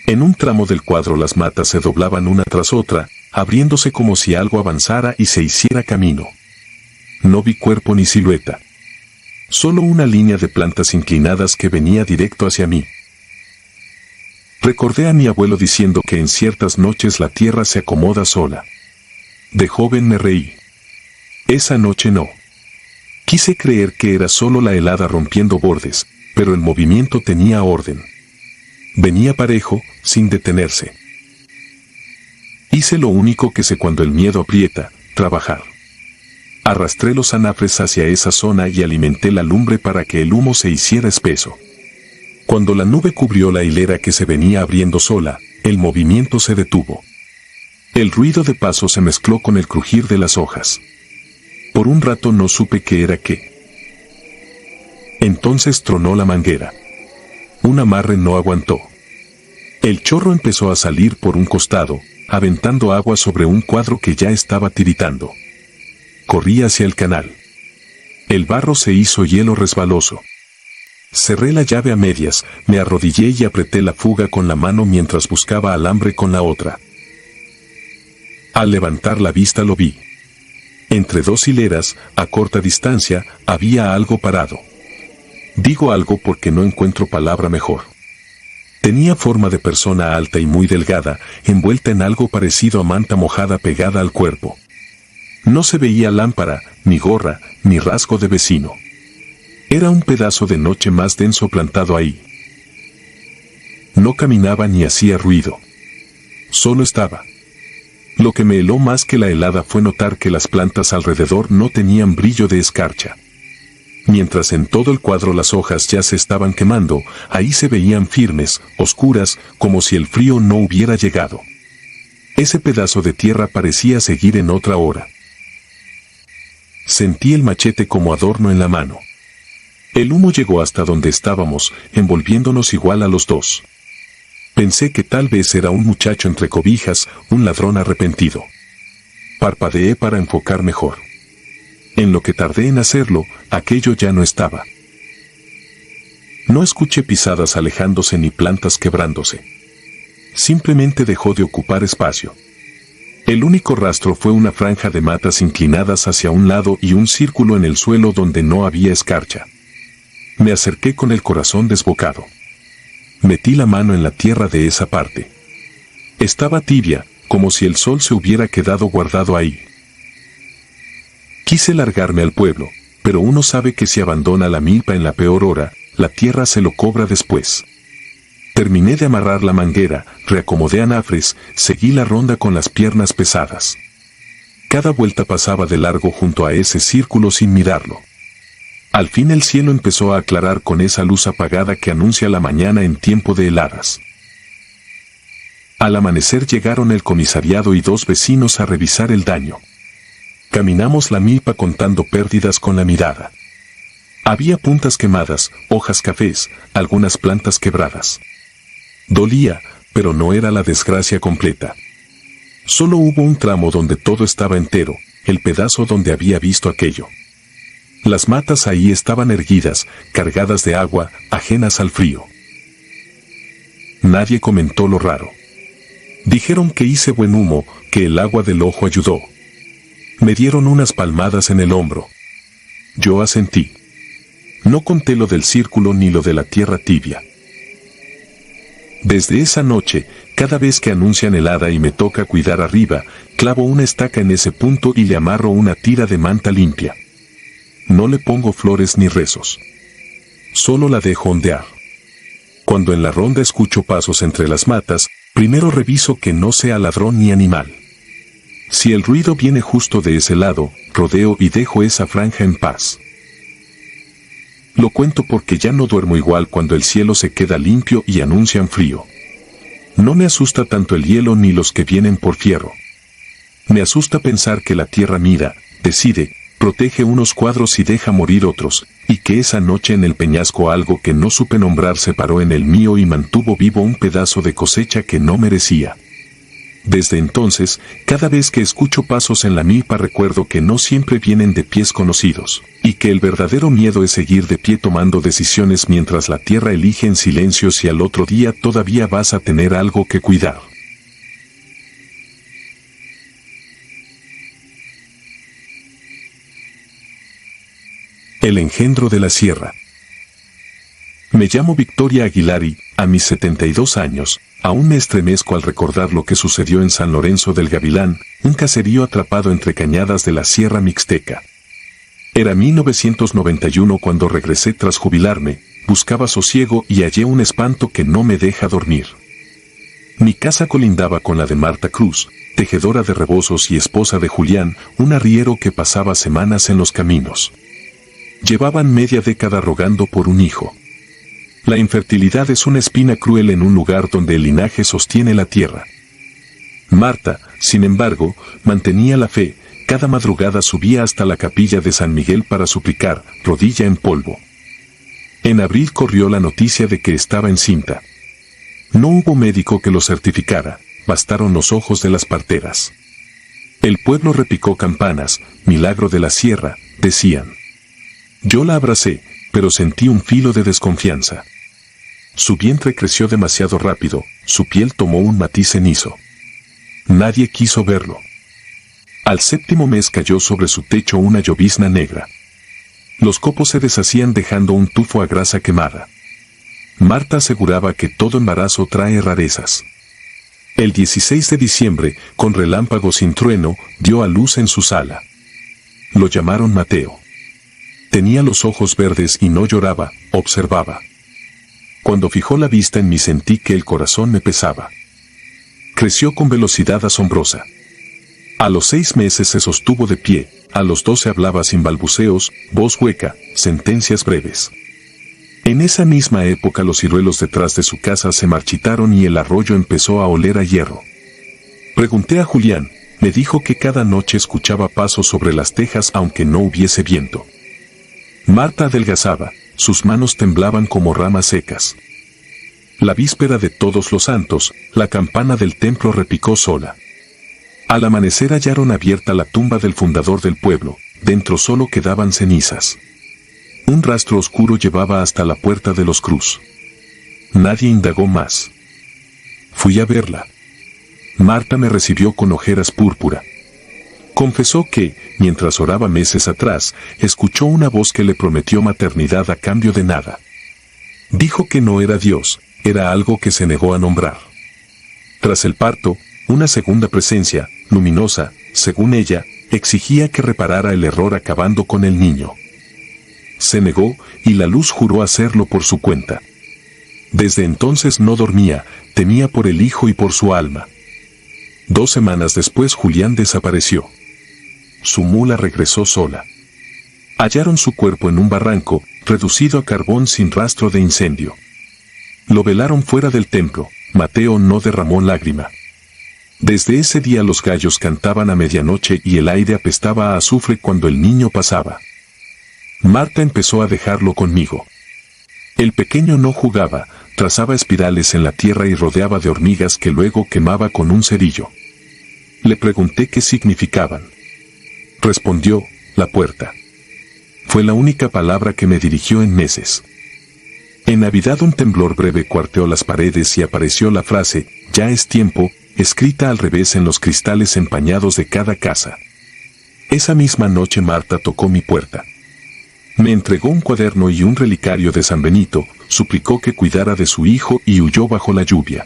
En un tramo del cuadro las matas se doblaban una tras otra, abriéndose como si algo avanzara y se hiciera camino. No vi cuerpo ni silueta. Solo una línea de plantas inclinadas que venía directo hacia mí. Recordé a mi abuelo diciendo que en ciertas noches la tierra se acomoda sola. De joven me reí. Esa noche no. Quise creer que era solo la helada rompiendo bordes, pero el movimiento tenía orden. Venía parejo, sin detenerse. Hice lo único que sé cuando el miedo aprieta, trabajar. Arrastré los anafres hacia esa zona y alimenté la lumbre para que el humo se hiciera espeso. Cuando la nube cubrió la hilera que se venía abriendo sola, el movimiento se detuvo. El ruido de paso se mezcló con el crujir de las hojas. Por un rato no supe qué era qué. Entonces tronó la manguera. Un amarre no aguantó. El chorro empezó a salir por un costado, aventando agua sobre un cuadro que ya estaba tiritando. Corrí hacia el canal. El barro se hizo hielo resbaloso. Cerré la llave a medias, me arrodillé y apreté la fuga con la mano mientras buscaba alambre con la otra. Al levantar la vista lo vi. Entre dos hileras, a corta distancia, había algo parado. Digo algo porque no encuentro palabra mejor. Tenía forma de persona alta y muy delgada, envuelta en algo parecido a manta mojada pegada al cuerpo. No se veía lámpara, ni gorra, ni rasgo de vecino. Era un pedazo de noche más denso plantado ahí. No caminaba ni hacía ruido. Solo estaba. Lo que me heló más que la helada fue notar que las plantas alrededor no tenían brillo de escarcha. Mientras en todo el cuadro las hojas ya se estaban quemando, ahí se veían firmes, oscuras, como si el frío no hubiera llegado. Ese pedazo de tierra parecía seguir en otra hora. Sentí el machete como adorno en la mano. El humo llegó hasta donde estábamos, envolviéndonos igual a los dos. Pensé que tal vez era un muchacho entre cobijas, un ladrón arrepentido. Parpadeé para enfocar mejor. En lo que tardé en hacerlo, aquello ya no estaba. No escuché pisadas alejándose ni plantas quebrándose. Simplemente dejó de ocupar espacio. El único rastro fue una franja de matas inclinadas hacia un lado y un círculo en el suelo donde no había escarcha. Me acerqué con el corazón desbocado. Metí la mano en la tierra de esa parte. Estaba tibia, como si el sol se hubiera quedado guardado ahí. Quise largarme al pueblo, pero uno sabe que si abandona la milpa en la peor hora, la tierra se lo cobra después. Terminé de amarrar la manguera, reacomodé anafres, seguí la ronda con las piernas pesadas. Cada vuelta pasaba de largo junto a ese círculo sin mirarlo. Al fin el cielo empezó a aclarar con esa luz apagada que anuncia la mañana en tiempo de heladas. Al amanecer llegaron el comisariado y dos vecinos a revisar el daño. Caminamos la milpa contando pérdidas con la mirada. Había puntas quemadas, hojas cafés, algunas plantas quebradas. Dolía, pero no era la desgracia completa. Solo hubo un tramo donde todo estaba entero, el pedazo donde había visto aquello. Las matas ahí estaban erguidas, cargadas de agua, ajenas al frío. Nadie comentó lo raro. Dijeron que hice buen humo, que el agua del ojo ayudó. Me dieron unas palmadas en el hombro. Yo asentí. No conté lo del círculo ni lo de la tierra tibia. Desde esa noche, cada vez que anuncian helada y me toca cuidar arriba, clavo una estaca en ese punto y le amarro una tira de manta limpia. No le pongo flores ni rezos. Solo la dejo ondear. Cuando en la ronda escucho pasos entre las matas, primero reviso que no sea ladrón ni animal. Si el ruido viene justo de ese lado, rodeo y dejo esa franja en paz. Lo cuento porque ya no duermo igual cuando el cielo se queda limpio y anuncian frío. No me asusta tanto el hielo ni los que vienen por fierro. Me asusta pensar que la tierra mira, decide, protege unos cuadros y deja morir otros, y que esa noche en el peñasco algo que no supe nombrar se paró en el mío y mantuvo vivo un pedazo de cosecha que no merecía. Desde entonces, cada vez que escucho pasos en la milpa recuerdo que no siempre vienen de pies conocidos, y que el verdadero miedo es seguir de pie tomando decisiones mientras la tierra elige en silencio si al otro día todavía vas a tener algo que cuidar. El engendro de la sierra. Me llamo Victoria Aguilar y, a mis 72 años, aún me estremezco al recordar lo que sucedió en San Lorenzo del Gavilán, un caserío atrapado entre cañadas de la Sierra Mixteca. Era 1991 cuando regresé tras jubilarme, buscaba sosiego y hallé un espanto que no me deja dormir. Mi casa colindaba con la de Marta Cruz, tejedora de rebozos y esposa de Julián, un arriero que pasaba semanas en los caminos. Llevaban media década rogando por un hijo. La infertilidad es una espina cruel en un lugar donde el linaje sostiene la tierra. Marta, sin embargo, mantenía la fe, cada madrugada subía hasta la capilla de San Miguel para suplicar, rodilla en polvo. En abril corrió la noticia de que estaba encinta. No hubo médico que lo certificara, bastaron los ojos de las parteras. El pueblo repicó campanas, milagro de la sierra, decían. Yo la abracé, pero sentí un filo de desconfianza. Su vientre creció demasiado rápido, su piel tomó un matiz cenizo. Nadie quiso verlo. Al 7º mes cayó sobre su techo una llovizna negra. Los copos se deshacían dejando un tufo a grasa quemada. Marta aseguraba que todo embarazo trae rarezas. El 16 de diciembre, con relámpagos sin trueno, dio a luz en su sala. Lo llamaron Mateo. Tenía los ojos verdes y no lloraba, observaba. Cuando fijó la vista en mí sentí que el corazón me pesaba. Creció con velocidad asombrosa. A los 6 meses se sostuvo de pie, a los 12 hablaba sin balbuceos, voz hueca, sentencias breves. En esa misma época los ciruelos detrás de su casa se marchitaron y el arroyo empezó a oler a hierro. Pregunté a Julián, me dijo que cada noche escuchaba pasos sobre las tejas aunque no hubiese viento. Marta adelgazaba, sus manos temblaban como ramas secas. La víspera de Todos los Santos, la campana del templo repicó sola. Al amanecer hallaron abierta la tumba del fundador del pueblo, dentro solo quedaban cenizas. Un rastro oscuro llevaba hasta la puerta de los Cruz. Nadie indagó más. Fui a verla. Marta me recibió con ojeras púrpura. Confesó que, mientras oraba meses atrás, escuchó una voz que le prometió maternidad a cambio de nada. Dijo que no era Dios, era algo que se negó a nombrar. Tras el parto, una segunda presencia, luminosa, según ella, exigía que reparara el error acabando con el niño. Se negó, y la luz juró hacerlo por su cuenta. Desde entonces no dormía, temía por el hijo y por su alma. 2 semanas después Julián desapareció. Su mula regresó sola. Hallaron su cuerpo en un barranco, reducido a carbón sin rastro de incendio. Lo velaron fuera del templo, Mateo no derramó lágrima. Desde ese día los gallos cantaban a medianoche y el aire apestaba a azufre cuando el niño pasaba. Marta empezó a dejarlo conmigo. El pequeño no jugaba, trazaba espirales en la tierra y rodeaba de hormigas que luego quemaba con un cerillo. Le pregunté qué significaban. Respondió, la puerta. Fue la única palabra que me dirigió en meses. En Navidad un temblor breve cuarteó las paredes y apareció la frase, ya es tiempo, escrita al revés en los cristales empañados de cada casa. Esa misma noche Marta tocó mi puerta. Me entregó un cuaderno y un relicario de San Benito, suplicó que cuidara de su hijo y huyó bajo la lluvia.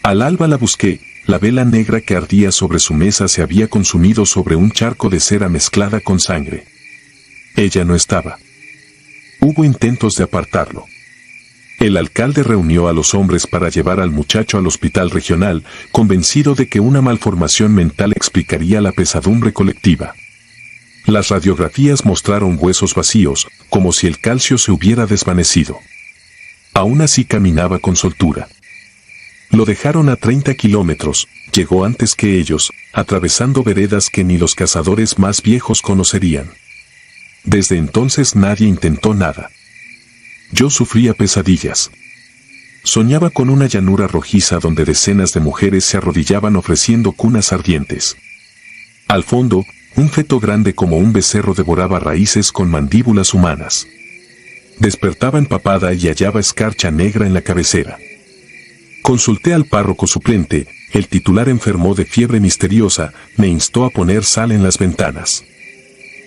Al alba la busqué, la vela negra que ardía sobre su mesa se había consumido sobre un charco de cera mezclada con sangre. Ella no estaba. Hubo intentos de apartarlo. El alcalde reunió a los hombres para llevar al muchacho al hospital regional, convencido de que una malformación mental explicaría la pesadumbre colectiva. Las radiografías mostraron huesos vacíos, como si el calcio se hubiera desvanecido. Aún así caminaba con soltura. Lo dejaron a 30 kilómetros, llegó antes que ellos, atravesando veredas que ni los cazadores más viejos conocerían. Desde entonces nadie intentó nada. Yo sufría pesadillas. Soñaba con una llanura rojiza donde decenas de mujeres se arrodillaban ofreciendo cunas ardientes. Al fondo, un feto grande como un becerro devoraba raíces con mandíbulas humanas. Despertaba empapada y hallaba escarcha negra en la cabecera. Consulté al párroco suplente, el titular enfermó de fiebre misteriosa, me instó a poner sal en las ventanas.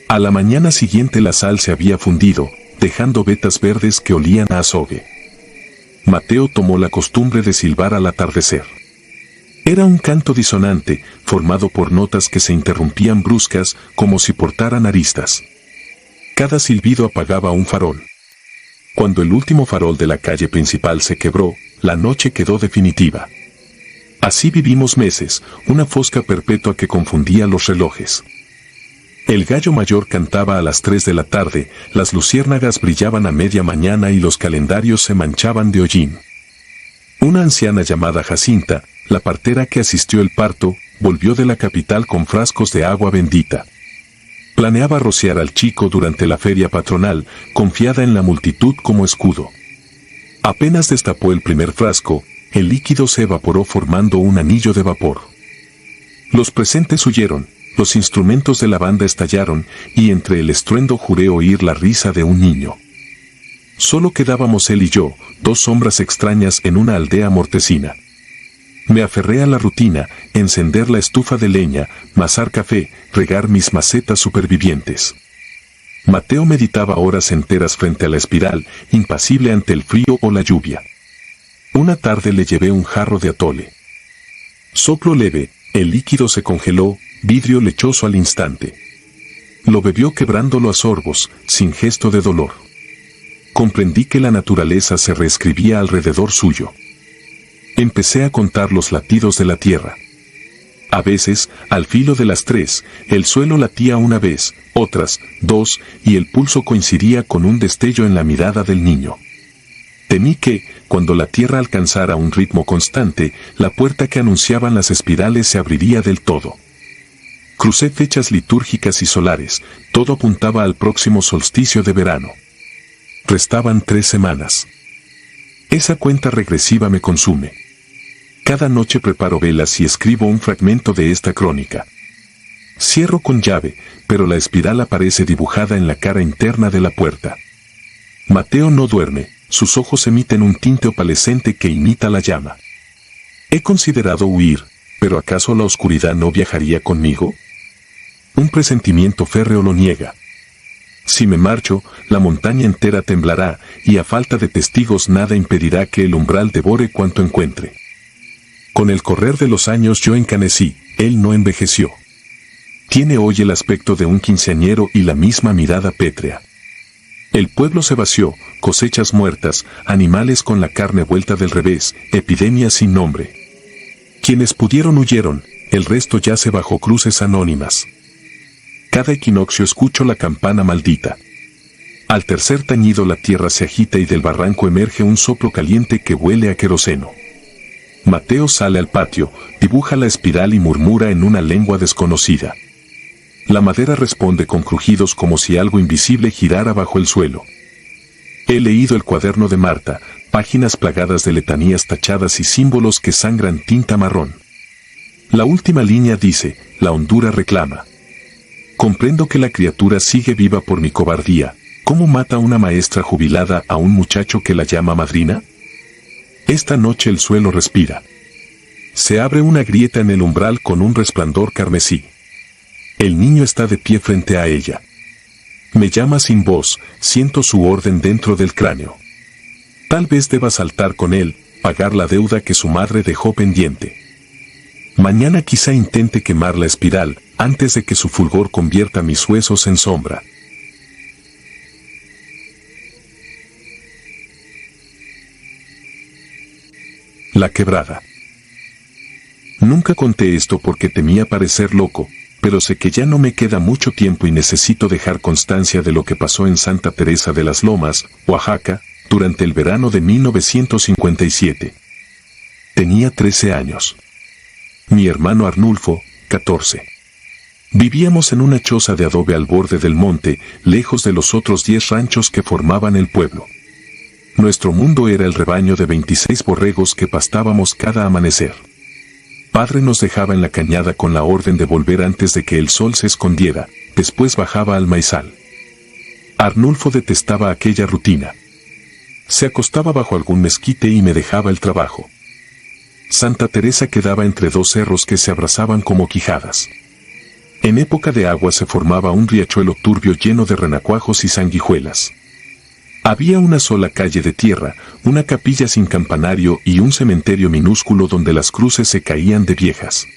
A la mañana siguiente la sal se había fundido, dejando vetas verdes que olían a azogue. Mateo tomó la costumbre de silbar al atardecer. Era un canto disonante, formado por notas que se interrumpían bruscas, como si portaran aristas. Cada silbido apagaba un farol. Cuando el último farol de la calle principal se quebró, la noche quedó definitiva. Así vivimos meses, una fosca perpetua que confundía los relojes. El gallo mayor cantaba a las 3 de la tarde, las luciérnagas brillaban a media mañana y los calendarios se manchaban de hollín. Una anciana llamada Jacinta, la partera que asistió el parto, volvió de la capital con frascos de agua bendita. Planeaba rociar al chico durante la feria patronal, confiada en la multitud como escudo. Apenas destapó el primer frasco, el líquido se evaporó formando un anillo de vapor. Los presentes huyeron, los instrumentos de la banda estallaron, y entre el estruendo juré oír la risa de un niño. Solo quedábamos él y yo, dos sombras extrañas en una aldea mortecina. Me aferré a la rutina, encender la estufa de leña, masar café, regar mis macetas supervivientes. Mateo meditaba horas enteras frente a la espiral, impasible ante el frío o la lluvia. Una tarde le llevé un jarro de atole. Soplo leve, el líquido se congeló, vidrio lechoso al instante. Lo bebió quebrándolo a sorbos, sin gesto de dolor. Comprendí que la naturaleza se reescribía alrededor suyo. Empecé a contar los latidos de la tierra. A veces, al filo de las 3, el suelo latía una vez, otras, 2, y el pulso coincidía con un destello en la mirada del niño. Temí que, cuando la tierra alcanzara un ritmo constante, la puerta que anunciaban las espirales se abriría del todo. Crucé fechas litúrgicas y solares, todo apuntaba al próximo solsticio de verano. Restaban 3 semanas. Esa cuenta regresiva me consume. Cada noche preparo velas y escribo un fragmento de esta crónica. Cierro con llave, pero la espiral aparece dibujada en la cara interna de la puerta. Mateo no duerme, sus ojos emiten un tinte opalescente que imita la llama. He considerado huir, pero ¿acaso la oscuridad no viajaría conmigo? Un presentimiento férreo lo niega. Si me marcho, la montaña entera temblará, y a falta de testigos nada impedirá que el umbral devore cuanto encuentre. Con el correr de los años yo encanecí, él no envejeció. Tiene hoy el aspecto de un quinceañero y la misma mirada pétrea. El pueblo se vació, cosechas muertas, animales con la carne vuelta del revés, epidemias sin nombre. Quienes pudieron huyeron, el resto yace bajo cruces anónimas. Cada equinoccio escucho la campana maldita. Al tercer tañido la tierra se agita y del barranco emerge un soplo caliente que huele a queroseno. Mateo sale al patio, dibuja la espiral y murmura en una lengua desconocida. La madera responde con crujidos como si algo invisible girara bajo el suelo. He leído el cuaderno de Marta, páginas plagadas de letanías tachadas y símbolos que sangran tinta marrón. La última línea dice, la hondura reclama. Comprendo que la criatura sigue viva por mi cobardía. ¿Cómo mata una maestra jubilada a un muchacho que la llama madrina? Esta noche el suelo respira. Se abre una grieta en el umbral con un resplandor carmesí. El niño está de pie frente a ella. Me llama sin voz, siento su orden dentro del cráneo. Tal vez deba saltar con él, pagar la deuda que su madre dejó pendiente. Mañana quizá intente quemar la espiral, antes de que su fulgor convierta mis huesos en sombra. La quebrada. Nunca conté esto porque temía parecer loco, pero sé que ya no me queda mucho tiempo y necesito dejar constancia de lo que pasó en Santa Teresa de las Lomas, Oaxaca, durante el verano de 1957. Tenía 13 años. Mi hermano Arnulfo, 14. Vivíamos en una choza de adobe al borde del monte, lejos de los otros 10 ranchos que formaban el pueblo. Nuestro mundo era el rebaño de 26 borregos que pastábamos cada amanecer. Padre nos dejaba en la cañada con la orden de volver antes de que el sol se escondiera, después bajaba al maizal. Arnulfo detestaba aquella rutina. Se acostaba bajo algún mezquite y me dejaba el trabajo. Santa Teresa quedaba entre dos cerros que se abrazaban como quijadas. En época de agua se formaba un riachuelo turbio lleno de renacuajos y sanguijuelas. Había una sola calle de tierra, una capilla sin campanario y un cementerio minúsculo donde las cruces se caían de viejas.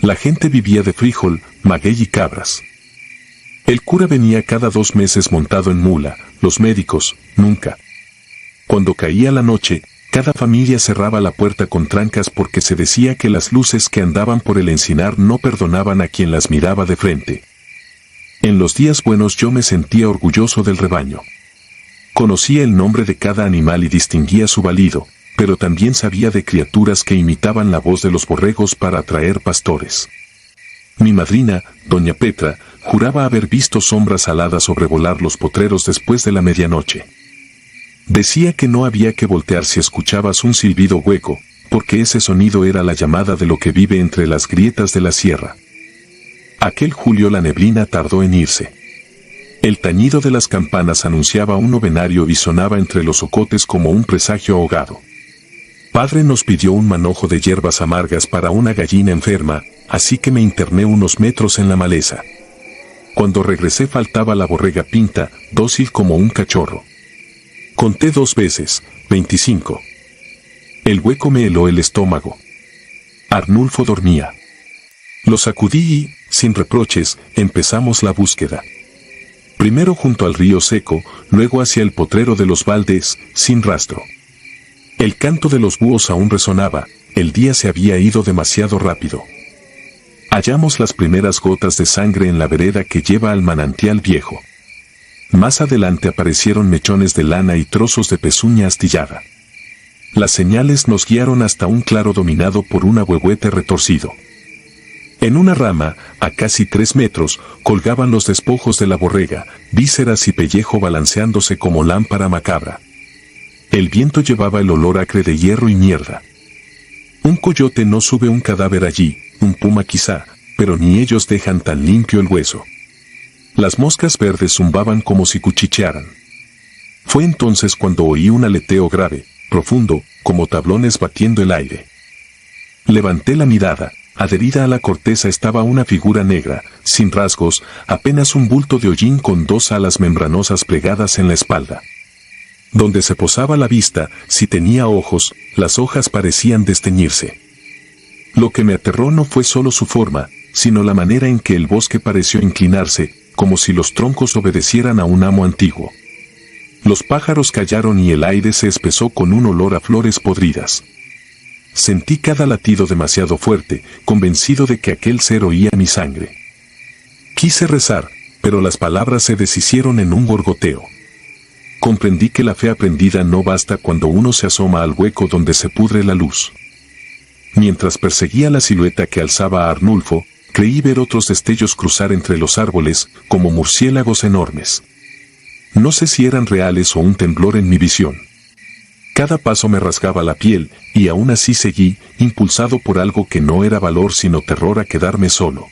La gente vivía de frijol, maguey y cabras. El cura venía cada 2 meses montado en mula, los médicos, nunca. Cuando caía la noche, cada familia cerraba la puerta con trancas porque se decía que las luces que andaban por el encinar no perdonaban a quien las miraba de frente. En los días buenos yo me sentía orgulloso del rebaño. Conocía el nombre de cada animal y distinguía su balido, pero también sabía de criaturas que imitaban la voz de los borregos para atraer pastores. Mi madrina, doña Petra, juraba haber visto sombras aladas sobrevolar los potreros después de la medianoche. Decía que no había que voltear si escuchabas un silbido hueco, porque ese sonido era la llamada de lo que vive entre las grietas de la sierra. Aquel julio la neblina tardó en irse. El tañido de las campanas anunciaba un novenario y sonaba entre los ocotes como un presagio ahogado. Padre nos pidió un manojo de hierbas amargas para una gallina enferma, así que me interné unos metros en la maleza. Cuando regresé faltaba la borrega Pinta, dócil como un cachorro. Conté 2 veces, 25. El hueco me heló el estómago. Arnulfo dormía. Lo sacudí y, sin reproches, empezamos la búsqueda. Primero junto al río seco, luego hacia el potrero de los Valdes, sin rastro. El canto de los búhos aún resonaba, el día se había ido demasiado rápido. Hallamos las primeras gotas de sangre en la vereda que lleva al manantial viejo. Más adelante aparecieron mechones de lana y trozos de pezuña astillada. Las señales nos guiaron hasta un claro dominado por un ahuehuete retorcido. En una rama, a casi 3 metros, colgaban los despojos de la borrega, vísceras y pellejo balanceándose como lámpara macabra. El viento llevaba el olor acre de hierro y mierda. Un coyote no sube un cadáver allí, un puma quizá, pero ni ellos dejan tan limpio el hueso. Las moscas verdes zumbaban como si cuchichearan. Fue entonces cuando oí un aleteo grave, profundo, como tablones batiendo el aire. Levanté la mirada. Adherida a la corteza estaba una figura negra, sin rasgos, apenas un bulto de hollín con 2 alas membranosas plegadas en la espalda. Donde se posaba la vista, si tenía ojos, las hojas parecían desteñirse. Lo que me aterró no fue solo su forma, sino la manera en que el bosque pareció inclinarse, como si los troncos obedecieran a un amo antiguo. Los pájaros callaron y el aire se espesó con un olor a flores podridas. Sentí cada latido demasiado fuerte, convencido de que aquel ser oía mi sangre. Quise rezar, pero las palabras se deshicieron en un gorgoteo. Comprendí que la fe aprendida no basta cuando uno se asoma al hueco donde se pudre la luz. Mientras perseguía la silueta que alzaba a Arnulfo, creí ver otros destellos cruzar entre los árboles, como murciélagos enormes. No sé si eran reales o un temblor en mi visión. Cada paso me rasgaba la piel, y aún así seguí, impulsado por algo que no era valor sino terror a quedarme solo.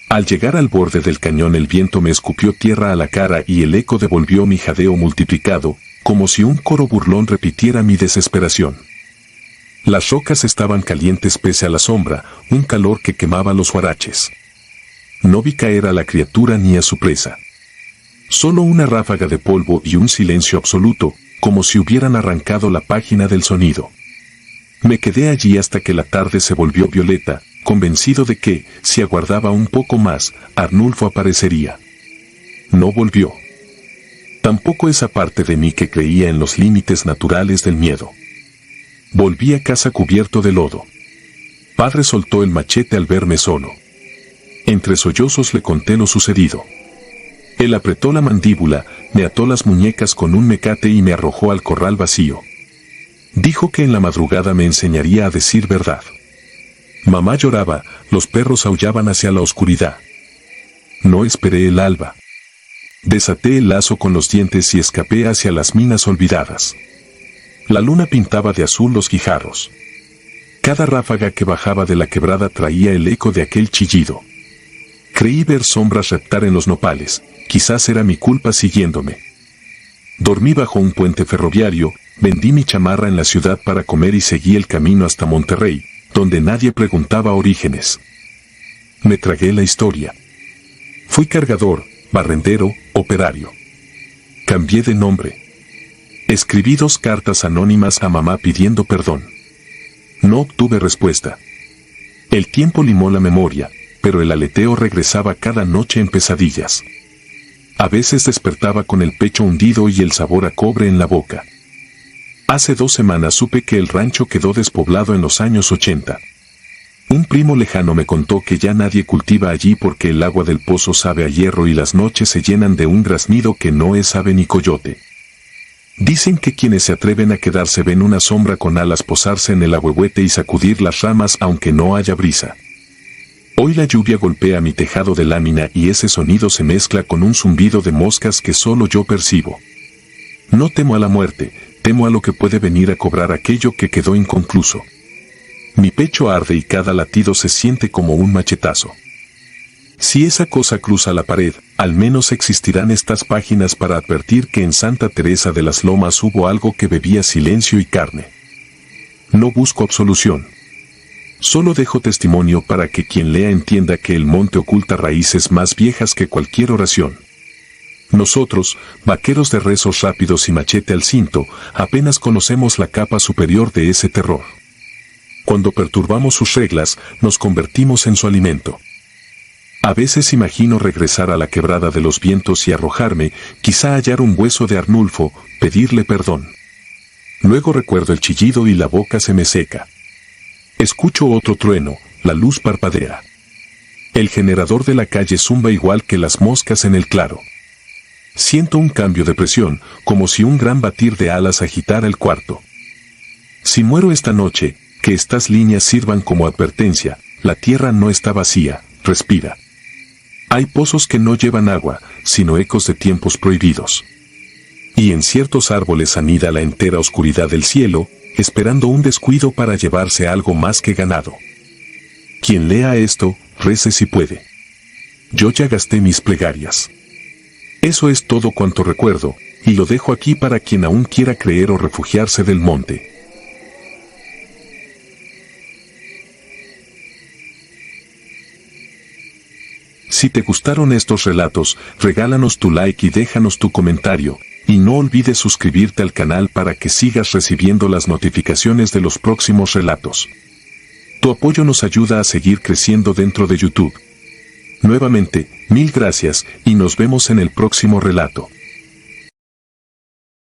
Al llegar al borde del cañón el viento me escupió tierra a la cara y el eco devolvió mi jadeo multiplicado, como si un coro burlón repitiera mi desesperación. Las rocas estaban calientes pese a la sombra, un calor que quemaba los huaraches. No vi caer a la criatura ni a su presa. Solo una ráfaga de polvo y un silencio absoluto, como si hubieran arrancado la página del sonido. Me quedé allí hasta que la tarde se volvió violeta, convencido de que, si aguardaba un poco más, Arnulfo aparecería. No volvió. Tampoco esa parte de mí que creía en los límites naturales del miedo. Volví a casa cubierto de lodo. Padre soltó el machete al verme solo. Entre sollozos le conté lo sucedido. Él apretó la mandíbula, me ató las muñecas con un mecate y me arrojó al corral vacío. Dijo que en la madrugada me enseñaría a decir verdad. Mamá lloraba, los perros aullaban hacia la oscuridad. No esperé el alba. Desaté el lazo con los dientes y escapé hacia las minas olvidadas. La luna pintaba de azul los guijarros. Cada ráfaga que bajaba de la quebrada traía el eco de aquel chillido. Creí ver sombras reptar en los nopales, quizás era mi culpa siguiéndome. Dormí bajo un puente ferroviario, vendí mi chamarra en la ciudad para comer y seguí el camino hasta Monterrey, donde nadie preguntaba orígenes. Me tragué la historia. Fui cargador, barrendero, operario. Cambié de nombre. Escribí 2 cartas anónimas a mamá pidiendo perdón. No obtuve respuesta. El tiempo limó la memoria, pero el aleteo regresaba cada noche en pesadillas. A veces despertaba con el pecho hundido y el sabor a cobre en la boca. Hace 2 semanas supe que el rancho quedó despoblado en los años 80. Un primo lejano me contó que ya nadie cultiva allí porque el agua del pozo sabe a hierro y las noches se llenan de un graznido que no es ave ni coyote. Dicen que quienes se atreven a quedarse ven una sombra con alas posarse en el ahuehuete y sacudir las ramas aunque no haya brisa. Hoy la lluvia golpea mi tejado de lámina y ese sonido se mezcla con un zumbido de moscas que solo yo percibo. No temo a la muerte, temo a lo que puede venir a cobrar aquello que quedó inconcluso. Mi pecho arde y cada latido se siente como un machetazo. Si esa cosa cruza la pared, al menos existirán estas páginas para advertir que en Santa Teresa de las Lomas hubo algo que bebía silencio y carne. No busco absolución. Solo dejo testimonio para que quien lea entienda que el monte oculta raíces más viejas que cualquier oración. Nosotros, vaqueros de rezos rápidos y machete al cinto, apenas conocemos la capa superior de ese terror. Cuando perturbamos sus reglas, nos convertimos en su alimento. A veces imagino regresar a la quebrada de los vientos y arrojarme, quizá hallar un hueso de Arnulfo, pedirle perdón. Luego recuerdo el chillido y la boca se me seca. Escucho otro trueno, la luz parpadea. El generador de la calle zumba igual que las moscas en el claro. Siento un cambio de presión, como si un gran batir de alas agitara el cuarto. Si muero esta noche, que estas líneas sirvan como advertencia, la tierra no está vacía, respira. Hay pozos que no llevan agua, sino ecos de tiempos prohibidos. Y en ciertos árboles anida la entera oscuridad del cielo, esperando un descuido para llevarse algo más que ganado. Quien lea esto, rece si puede. Yo ya gasté mis plegarias. Eso es todo cuanto recuerdo, y lo dejo aquí para quien aún quiera creer o refugiarse del monte. Si te gustaron estos relatos, regálanos tu like y déjanos tu comentario, y no olvides suscribirte al canal para que sigas recibiendo las notificaciones de los próximos relatos. Tu apoyo nos ayuda a seguir creciendo dentro de YouTube. Nuevamente, mil gracias y nos vemos en el próximo relato.